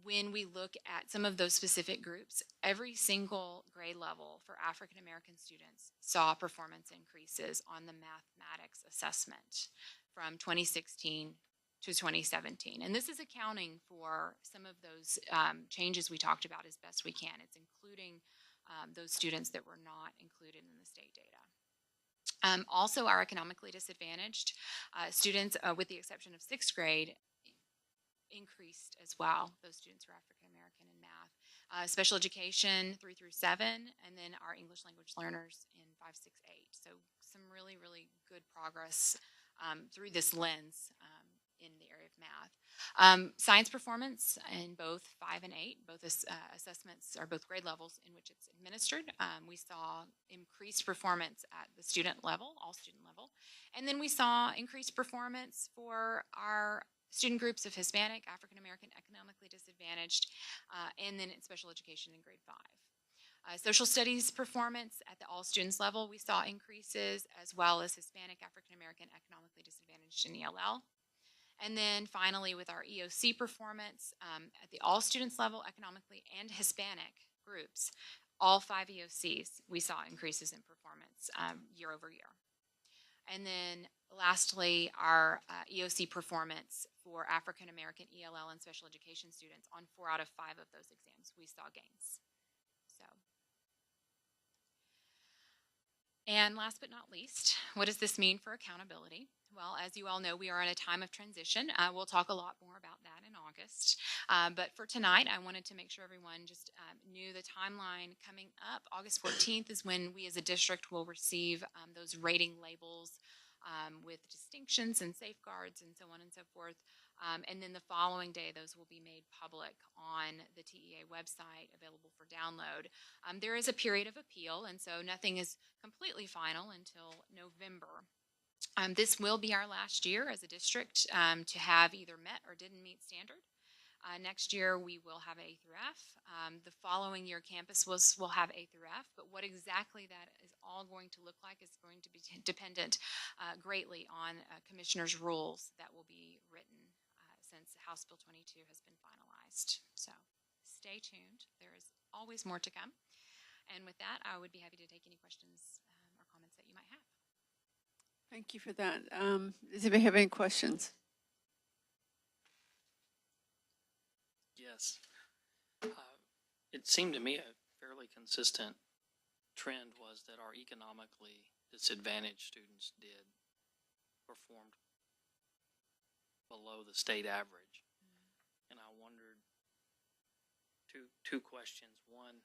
[SPEAKER 6] When we look at some of those specific groups, every single grade level for African American students saw performance increases on the mathematics assessment from 2016 to 2017. And this is accounting for some of those changes we talked about as best we can. It's including those students that were not included in the state data. Also, our economically disadvantaged students, with the exception of sixth grade, increased as well. Those students were African American in math. Special education 3 through 7, and then our English language learners in 5, 6, 8. So some really, really good progress through this lens in the area of math. Science performance in both 5 and 8, both assessments are both grade levels in which it's administered. We saw increased performance at the student level, all student level. And then we saw increased performance for our student groups of Hispanic, African American, economically disadvantaged, and then in special education in grade 5. Social studies performance at the all students level, we saw increases, as well as Hispanic, African American, economically disadvantaged in ELL. And then finally, with our EOC performance at the all students level, economically and Hispanic groups, all 5 EOCs, we saw increases in performance year over year. And then lastly, our EOC performance for African American ELL and special education students on 4 out of 5 of those exams, we saw gains. So, and last but not least, what does this mean for accountability? Well, as you all know, we are in a time of transition. We'll talk a lot more about that in August. But for tonight, I wanted to make sure everyone just knew the timeline coming up. August 14th is when we as a district will receive those rating labels with distinctions and safeguards and so on and so forth. And then the following day, those will be made public on the TEA website, available for download. There is a period of appeal, and so nothing is completely final until November. This will be our last year as a district to have either met or didn't meet standard. Next year we will have A through F. The following year campus will have A through F, but what exactly that is all going to look like is going to be dependent greatly on commissioners' rules that will be written since House Bill 22 has been finalized. So stay tuned. There is always more to come. And with that, I would be happy to take any questions or comments that you might have.
[SPEAKER 1] Thank you for that. Does anybody have any questions?
[SPEAKER 5] Yes. It seemed to me a fairly consistent trend was that our economically disadvantaged students performed below the state average. And I wondered two questions. One,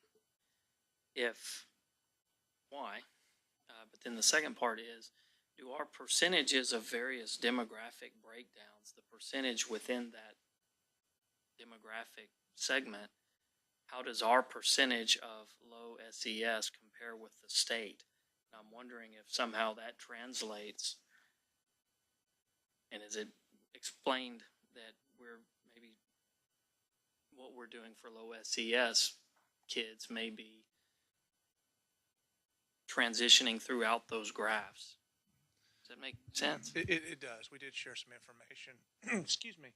[SPEAKER 5] why? But then the second part is, do our percentages of various demographic breakdowns, the percentage within that demographic segment, how does our percentage of low SES compare with the state? And I'm wondering if somehow that translates, and is it explained that we're maybe what we're doing for low SES kids may be transitioning throughout those graphs? Does that make sense?
[SPEAKER 2] It does. We did share some information, excuse me,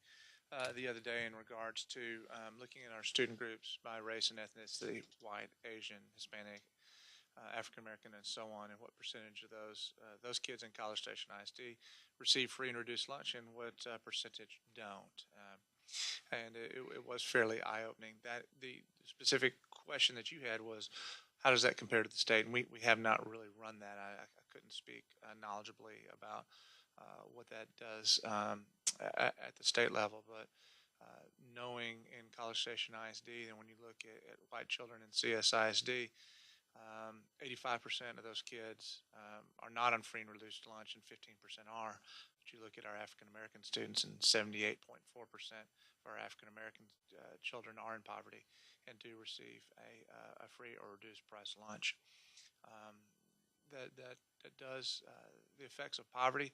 [SPEAKER 2] the other day in regards to looking at our student groups by race and ethnicity, white, Asian, Hispanic, African American, and so on, and what percentage of those kids in College Station ISD receive free and reduced lunch, and what percentage don't. And it was fairly eye-opening. That the specific question that you had was, how does that compare to the state? And we have not really run that. I couldn't speak knowledgeably about what that does at the state level, but knowing in College Station ISD, and when you look at white children in CSISD, 85% of those kids are not on free and reduced lunch, and 15% are. But you look at our African American students, and 78.4% of our African American children are in poverty and do receive a free or reduced price lunch. That does the effects of poverty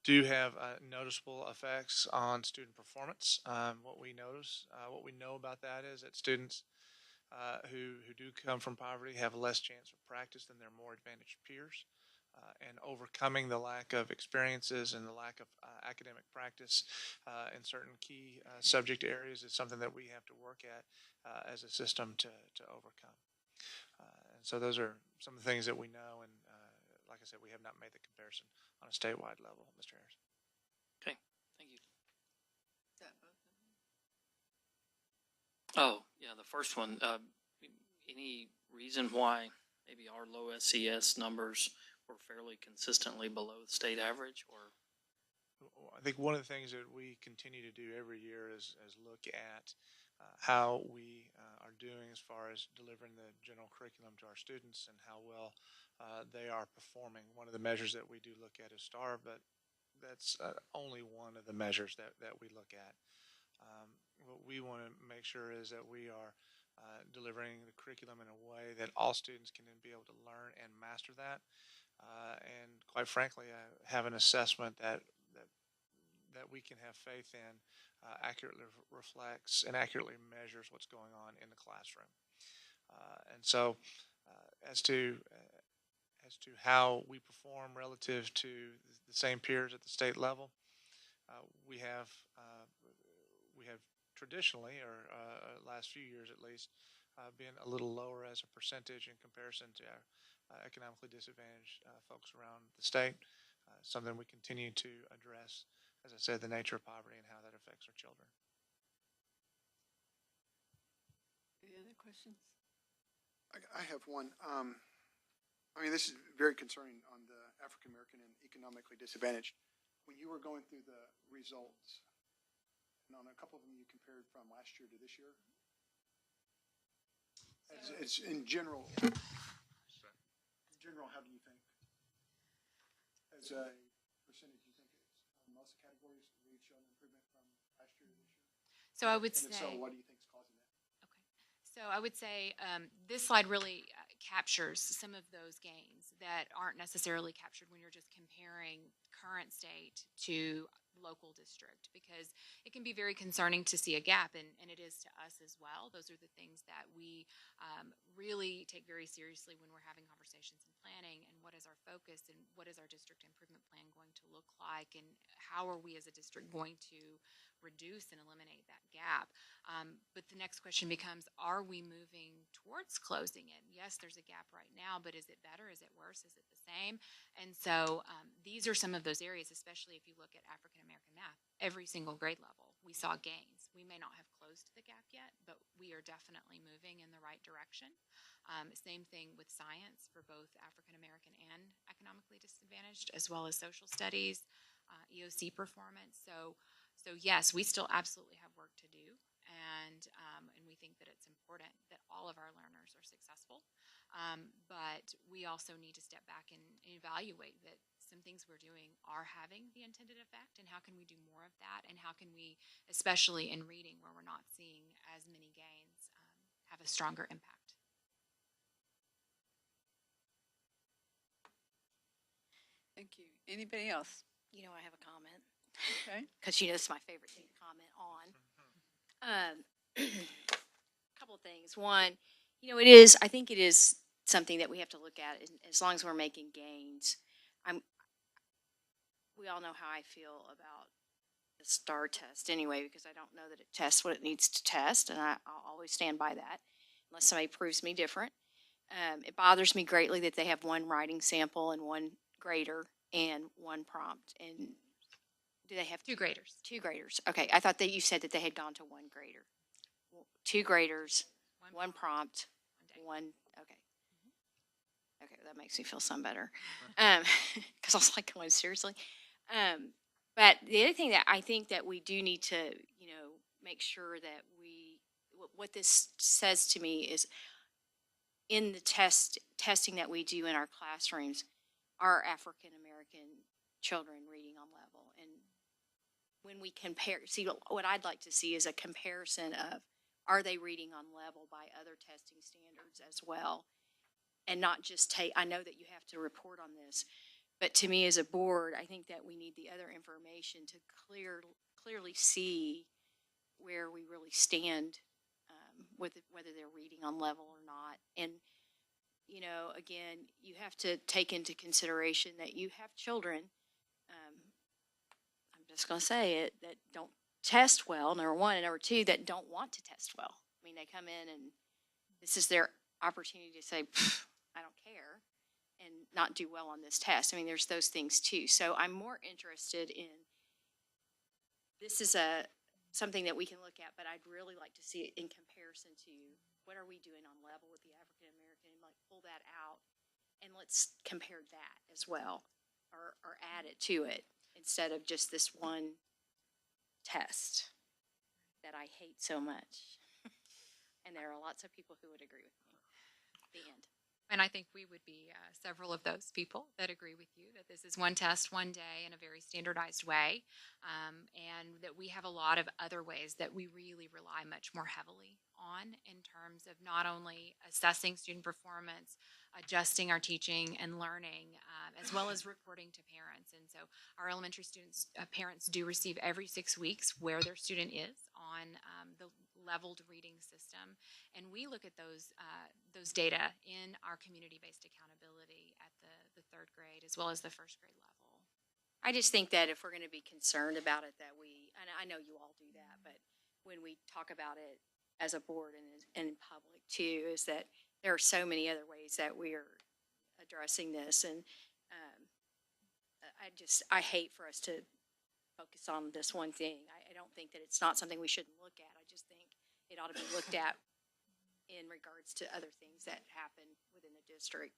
[SPEAKER 2] do have noticeable effects on student performance. What we know about that is that students who do come from poverty have less chance of practice than their more advantaged peers. and overcoming the lack of experiences and the lack of academic practice in certain key subject areas is something that we have to work at as a system to overcome. And so those are some of the things that we know, and like I said, we have not made the comparison on a statewide level, Mr. Harris.
[SPEAKER 5] Okay, thank you.
[SPEAKER 1] Is that both of them?
[SPEAKER 5] Oh, yeah, the first one, any reason why maybe our low SCS numbers were fairly consistently below the state average, or?
[SPEAKER 2] I think one of the things that we continue to do every year is look at how we are doing as far as delivering the general curriculum to our students and how well they are performing. One of the measures that we do look at is STAAR, but that's only one of the measures that we look at. What we want to make sure is that we are delivering the curriculum in a way that all students can then be able to learn and master that. And quite frankly, have an assessment that we can have faith in accurately reflects and accurately measures what's going on in the classroom. And so as to how we perform relative to the same peers at the state level, we have traditionally, or last few years at least, been a little lower as a percentage in comparison to our economically disadvantaged folks around the state. Something we continue to address, as I said, the nature of poverty and how that affects our children.
[SPEAKER 1] Any other questions?
[SPEAKER 4] I have one. I mean, this is very concerning on the African American and economically disadvantaged. When you were going through the results, and on a couple of them you compared from last year to this year, it's in general, how do you think? As a percentage, you think it's most categories we've shown improvement from last year to this year?
[SPEAKER 6] So I would
[SPEAKER 4] And if
[SPEAKER 6] say.
[SPEAKER 4] so, what do you think is causing that?
[SPEAKER 6] Okay. So I would say this slide really captures some of those gains that aren't necessarily captured when you're just comparing current state to local district, because it can be very concerning to see a gap, and it is to us as well. Those are the things that we really take very seriously when we're having conversations and planning, and what is our focus and what is our district improvement plan going to look like, and how are we as a district going to reduce and eliminate that gap. But the next question becomes, are we moving towards closing it? Yes, there's a gap right now, but is it better? Is it worse? Is it the same? And so these are some of those areas, especially if you look at African American math. Every single grade level, we saw gains. We may not have closed the gap yet, but we are definitely moving in the right direction. Same thing with science for both African American and economically disadvantaged, as well as social studies, EOC performance. So yes, we still absolutely have work to do, and we think that it's important that all of our learners are successful. But we also need to step back and evaluate that some things we're doing are having the intended effect, and how can we do more of that, and how can we, especially in reading where we're not seeing as many gains, have a stronger impact.
[SPEAKER 1] Thank you. Anybody else?
[SPEAKER 8] You know, I have a comment,
[SPEAKER 1] Okay.
[SPEAKER 8] because you know it's my favorite thing to comment on. A couple of things. One, you know, I think it is something that we have to look at, as long as we're making gains. We all know how I feel about the STAAR test anyway, because I don't know that it tests what it needs to test, and I'll always stand by that, unless somebody proves me different. It bothers me greatly that they have one writing sample and one grader and one prompt. And do they have
[SPEAKER 6] Two graders.
[SPEAKER 8] Two graders. Okay, I thought that you said that they had gone to one grader. Two graders, one prompt, one. Okay. Okay, that makes me feel some better. Because I was like, going seriously. But the other thing that I think that we do need to, you know, make sure that what this says to me is, in the testing that we do in our classrooms, are African American children reading on level? And when we compare, see, what I'd like to see is a comparison of, are they reading on level by other testing standards as well? And not just I know that you have to report on this, but to me as a board, I think that we need the other information to clearly see where we really stand with whether they're reading on level or not. And you know, again, you have to take into consideration that you have children, I'm just going to say it, that don't test well, number one, and number two, that don't want to test well. I mean, they come in and this is their opportunity to say, I don't care, and not do well on this test. I mean, there's those things too. So I'm more interested in, this is something that we can look at, but I'd really like to see it in comparison to what are we doing on level with the African American, and like pull that out and let's compare that as well, or add it to it instead of just this one test that I hate so much. And there are lots of people who would agree with me. The end.
[SPEAKER 6] And I think we would be several of those people that agree with you that this is one test, one day in a very standardized way, and that we have a lot of other ways that we really rely much more heavily on in terms of not only assessing student performance, adjusting our teaching and learning, as well as reporting to parents. And so our elementary students, parents do receive every 6 weeks where their student is on the leveled reading system. And we look at those data in our community-based accountability at the third grade as well as the first grade level.
[SPEAKER 8] I just think that if we're going to be concerned about it, that we, and I know you all do that, but when we talk about it as a board and in public too, is that there are so many other ways that we are addressing this. And I hate for us to focus on this one thing. I don't think that it's not something we shouldn't look at. I just think it ought to be looked at in regards to other things that happen within the district.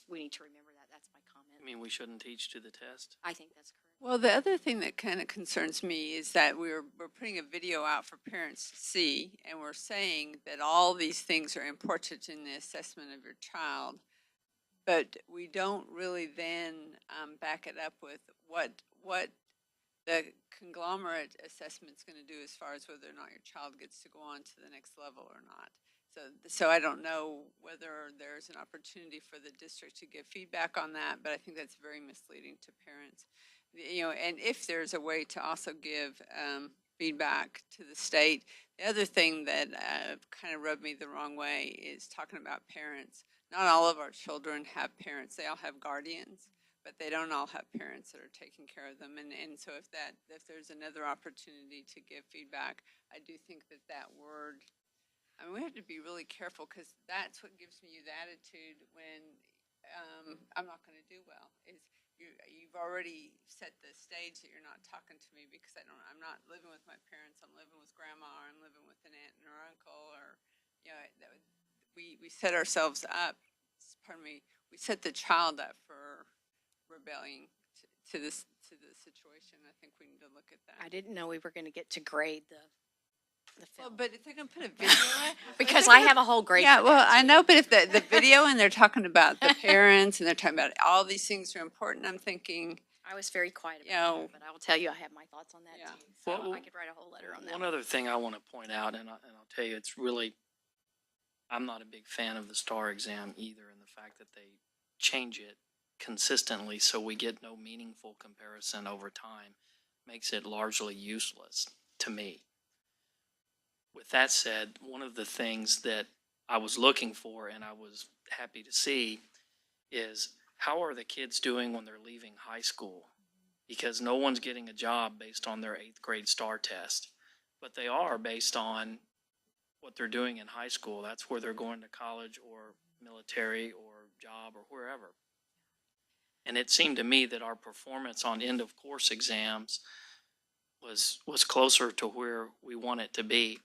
[SPEAKER 8] We need to remember that. That's my comment.
[SPEAKER 5] I mean, we shouldn't teach to the test?
[SPEAKER 8] I think that's correct.
[SPEAKER 1] Well, the other thing that kind of concerns me is that we're putting a video out for parents to see, and we're saying that all these things are important in the assessment of your child, but we don't really then back it up with what the conglomerate assessment's going to do as far as whether or not your child gets to go on to the next level or not. So I don't know whether there's an opportunity for the district to give feedback on that, but I think that's very misleading to parents. You know, and if there's a way to also give feedback to the state. The other thing that kind of rubbed me the wrong way is talking about parents. Not all of our children have parents. They all have guardians, but they don't all have parents that are taking care of them. And so if there's another opportunity to give feedback, I do think that word, I mean, we have to be really careful because that's what gives me the attitude when I'm not going to do well. Is you've already set the stage that you're not talking to me because I'm not living with my parents. I'm living with grandma, or I'm living with an aunt and or uncle, or we set ourselves up. Pardon me. We set the child up for rebelling to the situation. I think we need to look at that.
[SPEAKER 8] I didn't know we were going to get to grade the
[SPEAKER 1] Well,
[SPEAKER 8] film.
[SPEAKER 1] but if they're going to put a video in,
[SPEAKER 8] Because I have a whole grade.
[SPEAKER 1] yeah,
[SPEAKER 8] for
[SPEAKER 1] well,
[SPEAKER 8] that,
[SPEAKER 1] I
[SPEAKER 8] too.
[SPEAKER 1] know, but if the video and they're talking about the parents and they're talking about all these things are important, I'm thinking,
[SPEAKER 8] I was very quiet
[SPEAKER 1] You
[SPEAKER 8] about
[SPEAKER 1] know,
[SPEAKER 8] that, but I will tell you I have my thoughts on that
[SPEAKER 1] Yeah.
[SPEAKER 8] too. So
[SPEAKER 5] Well,
[SPEAKER 8] I could write a whole letter on that.
[SPEAKER 5] One other thing I want to point out, and I'll tell you, it's really, I'm not a big fan of the STAAR exam either, and the fact that they change it consistently so we get no meaningful comparison over time makes it largely useless to me. With that said, one of the things that I was looking for and I was happy to see is how are the kids doing when they're leaving high school? Because no one's getting a job based on their 8th grade STAAR test, but they are based on what they're doing in high school. That's where they're going to college or military or job or wherever. And it seemed to me that our performance on end of course exams was closer to where we want it to be.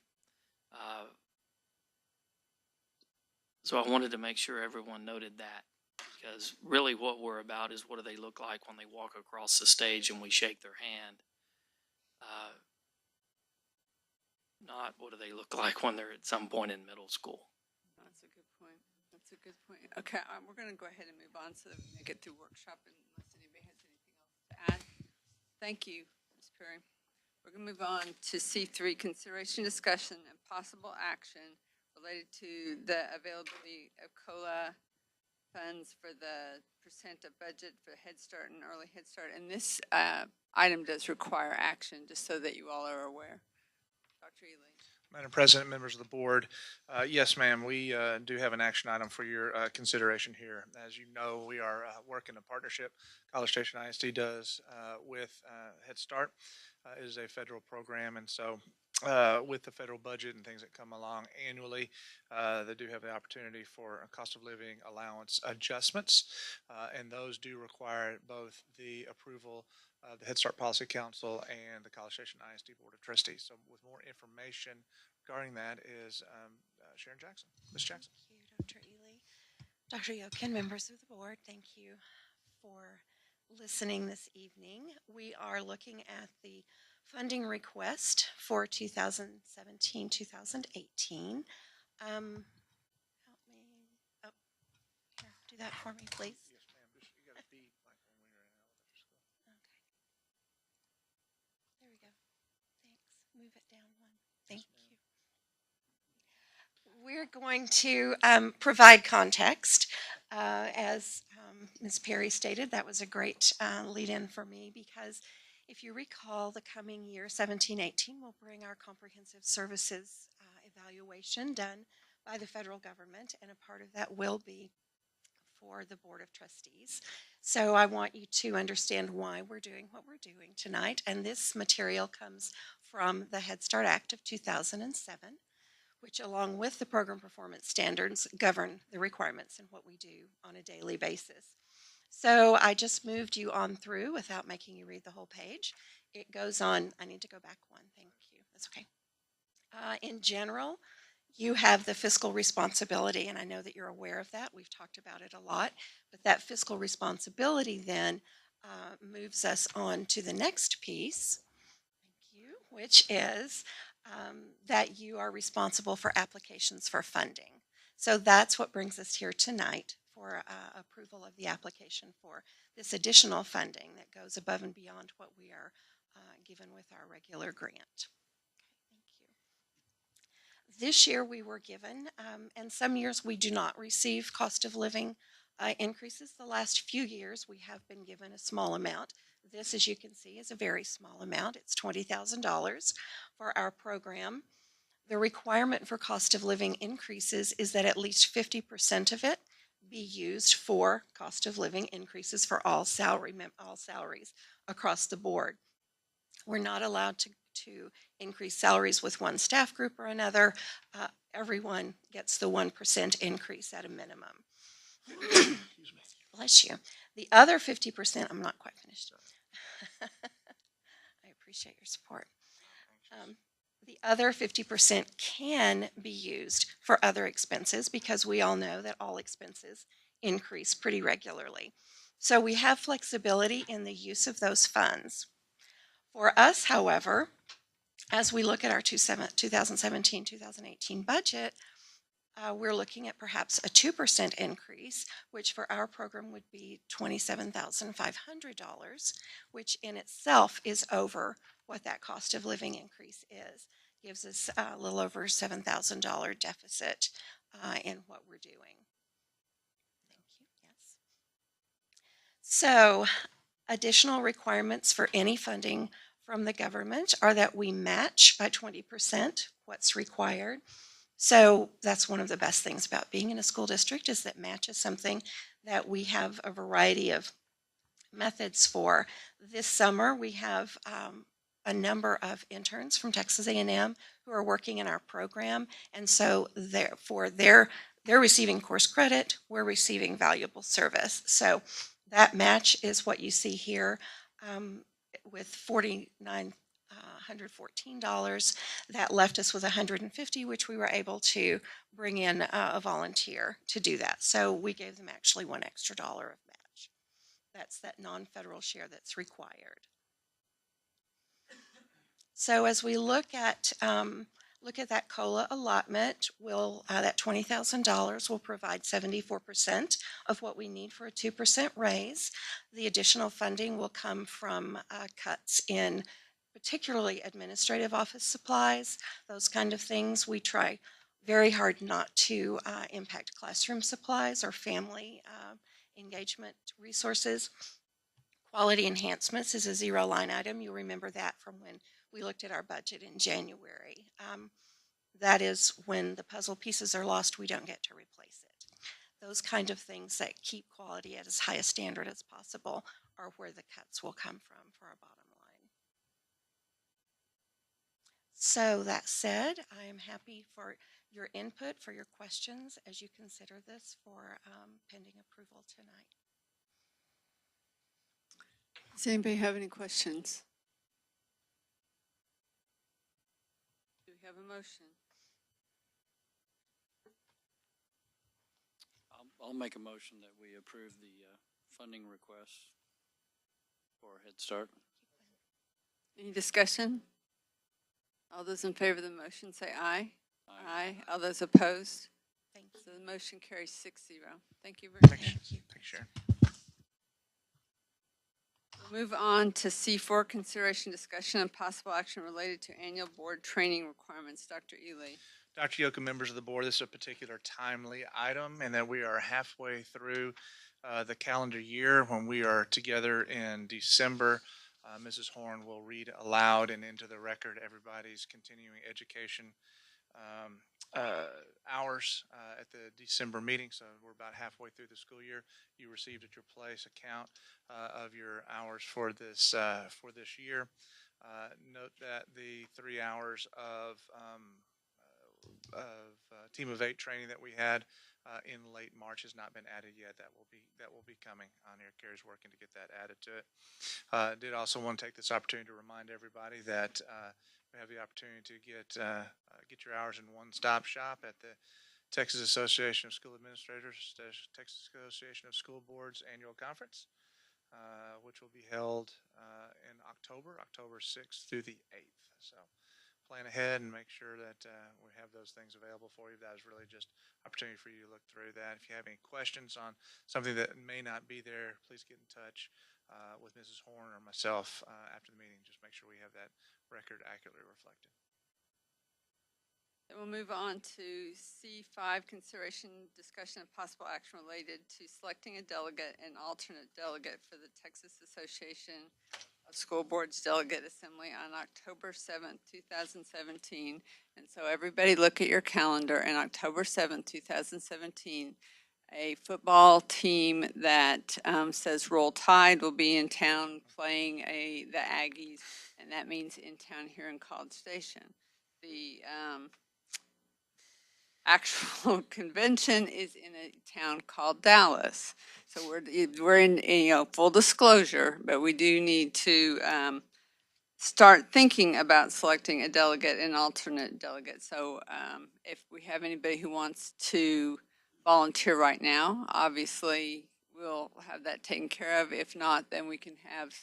[SPEAKER 5] So I wanted to make sure everyone noted that, because really what we're about is what do they look like when they walk across the stage and we shake their hand, not what do they look like when they're at some point in middle school.
[SPEAKER 1] that's a good point. That's a good point. Okay, we're going to go ahead and move on so that we can get through workshop unless anybody has anything else to add. Thank you, Ms. Perry. We're going to move on to C3, consideration, discussion, and possible action related to the availability of COLA funds for the percent of budget for Head Start and Early Head Start. And this item does require action, just so that you all are aware. Dr. Ely.
[SPEAKER 2] Madam President, members of the board, yes, ma'am, we do have an action item for your consideration here. As you know, we are working a partnership, College Station ISD does, with Head Start. It is a federal program, and so with the federal budget and things that come along annually, they do have the opportunity for cost of living allowance adjustments, and those do require both the approval of the Head Start Policy Council and the College Station ISD Board of Trustees. So with more information regarding that is Sharon Jackson. Ms. Jackson.
[SPEAKER 9] Thank you, Dr. Ely. Dr. Yokin, members of the board, thank you for listening this evening. We are looking at the funding request for 2017-2018. Help me. Oh, here, do that for me, please.
[SPEAKER 2] Yes, ma'am. Just, you got to be like when we were in elementary school.
[SPEAKER 9] Okay. There we go. Thanks. Move it down one. Thank you. We're going to provide context. As Ms. Perry stated, that was a great lead-in for me because if you recall, the coming year, 17-18, will bring our comprehensive services evaluation done by the federal government, and a part of that will be for the Board of Trustees. So I want you to understand why we're doing what we're doing tonight, and this material comes from the Head Start Act of 2007, which along with the program performance standards govern the requirements in what we do on a daily basis. So I just moved you on through without making you read the whole page. It goes on, I need to go back one, thank you, that's okay. In general, you have the fiscal responsibility, and I know that you're aware of that. We've talked about it a lot, but that fiscal responsibility then moves us on to the next piece, thank you, which is that you are responsible for applications for funding. So that's what brings us here tonight for approval of the application for this additional funding that goes above and beyond what we are given with our regular grant. Okay, thank you. This year we were given, and some years we do not receive cost of living increases. The last few years we have been given a small amount. This, as you can see, is a very small amount. It's $20,000 for our program. The requirement for cost of living increases is that at least 50% of it be used for cost of living increases for all salaries across the board. We're not allowed to increase salaries with one staff group or another. Everyone gets the 1% increase at a minimum. Bless you. The other 50%, I'm not quite finished. I appreciate your support. The other 50% can be used for other expenses because we all know that all expenses increase pretty regularly. So we have flexibility in the use of those funds. For us, however, as we look at our 2017-2018 budget, we're looking at perhaps a 2% increase, which for our program would be $27,500, which in itself is over what that cost of living increase is. Gives us a little over $7,000 deficit in what we're doing. Thank you. Yes. So, additional requirements for any funding from the government are that we match by 20% what's required. So that's one of the best things about being in a school district is that match is something that we have a variety of methods for. This summer we have a number of interns from Texas A&M who are working in our program, and so therefore they're receiving course credit, we're receiving valuable service. So that match is what you see here with $4,914. That left us with $150, which we were able to bring in a volunteer to do that. So we gave them actually $1 extra of match. That's that non-federal share that's required. So as we look at that COLA allotment, that $20,000 will provide 74% of what we need for a 2% raise. The additional funding will come from cuts in particularly administrative office supplies, those kind of things. We try very hard not to impact classroom supplies or family engagement resources. Quality enhancements is a zero line item. You'll remember that from when we looked at our budget in January. that is when the puzzle pieces are lost, we don't get to replace it. Those kind of things that keep quality at as high a standard as possible are where the cuts will come from for our bottom line. So that said, I am happy for your input, for your questions as you consider this for pending approval tonight.
[SPEAKER 1] Does anybody have any questions? Do we have a motion?
[SPEAKER 10] I'll make a motion that we approve the funding request for Head Start.
[SPEAKER 1] Any discussion? All those in favor of the motion say aye. Aye. All those opposed?
[SPEAKER 9] Thank you.
[SPEAKER 1] So the motion carries 6-0. Thank you very much.
[SPEAKER 2] Thanks, Sharon.
[SPEAKER 1] We'll move on to C4, consideration, discussion, and possible action related to annual board training requirements. Dr. Ely.
[SPEAKER 2] Dr. Yoka, members of the board, this is a particular timely item and that we are halfway through the calendar year when we are together in December. Mrs. Horn will read aloud and into the record everybody's continuing education hours at the December meeting. So we're about halfway through the school year. You received at your place a count of your hours for this year. Note that the 3 hours of Team of 8 training that we had in late March has not been added yet. That will be coming on here. Carrie's working to get that added to it. Did also want to take this opportunity to remind everybody that we have the opportunity to get your hours in one-stop shop at the Texas Association of School Administrators, Texas Association of School Boards Annual Conference, which will be held in October 6th through the 8th. So plan ahead and make sure that we have those things available for you. That is really just opportunity for you to look through that. If you have any questions on something that may not be there, please get in touch with Mrs. Horn or myself after the meeting. Just make sure we have that record accurately reflected.
[SPEAKER 1] Then we'll move on to C5, consideration, discussion, and possible action related to selecting a delegate and alternate delegate for the Texas Association of School Boards Delegate Assembly on October 7th, 2017. And so everybody look at your calendar. And October 7th, 2017, a football team that says Roll Tide will be in town playing the Aggies, and that means in town here in College Station. The actual convention is in a town called Dallas. So we're in full disclosure, but we do need to start thinking about selecting a delegate and alternate delegate. So if we have anybody who wants to volunteer right now, obviously we'll have that taken care of. If not, then we can have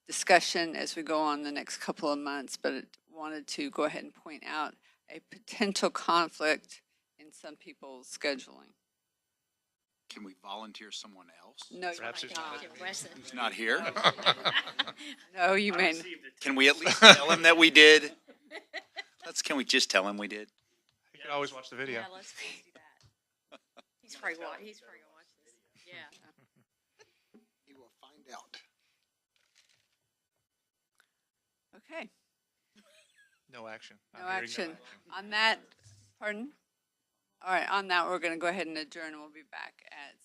[SPEAKER 1] discussion as we go on the next couple of months, but I wanted to go ahead and point out a potential conflict in some people's scheduling.
[SPEAKER 11] Can we volunteer someone else?
[SPEAKER 1] No,
[SPEAKER 2] Perhaps
[SPEAKER 1] you
[SPEAKER 2] who's not
[SPEAKER 1] cannot.
[SPEAKER 2] at the
[SPEAKER 11] Who's not here?
[SPEAKER 1] No, you may.
[SPEAKER 11] Can we at least tell him that we did? Can we just tell him we did?
[SPEAKER 2] You can always watch the video.
[SPEAKER 8] Yeah, let's do that. He's probably gonna watch this. Yeah.
[SPEAKER 4] He will find out.
[SPEAKER 1] Okay,
[SPEAKER 2] No action.
[SPEAKER 1] no action. On that, pardon? All right, on that, we're going to go ahead and adjourn, and we'll be back at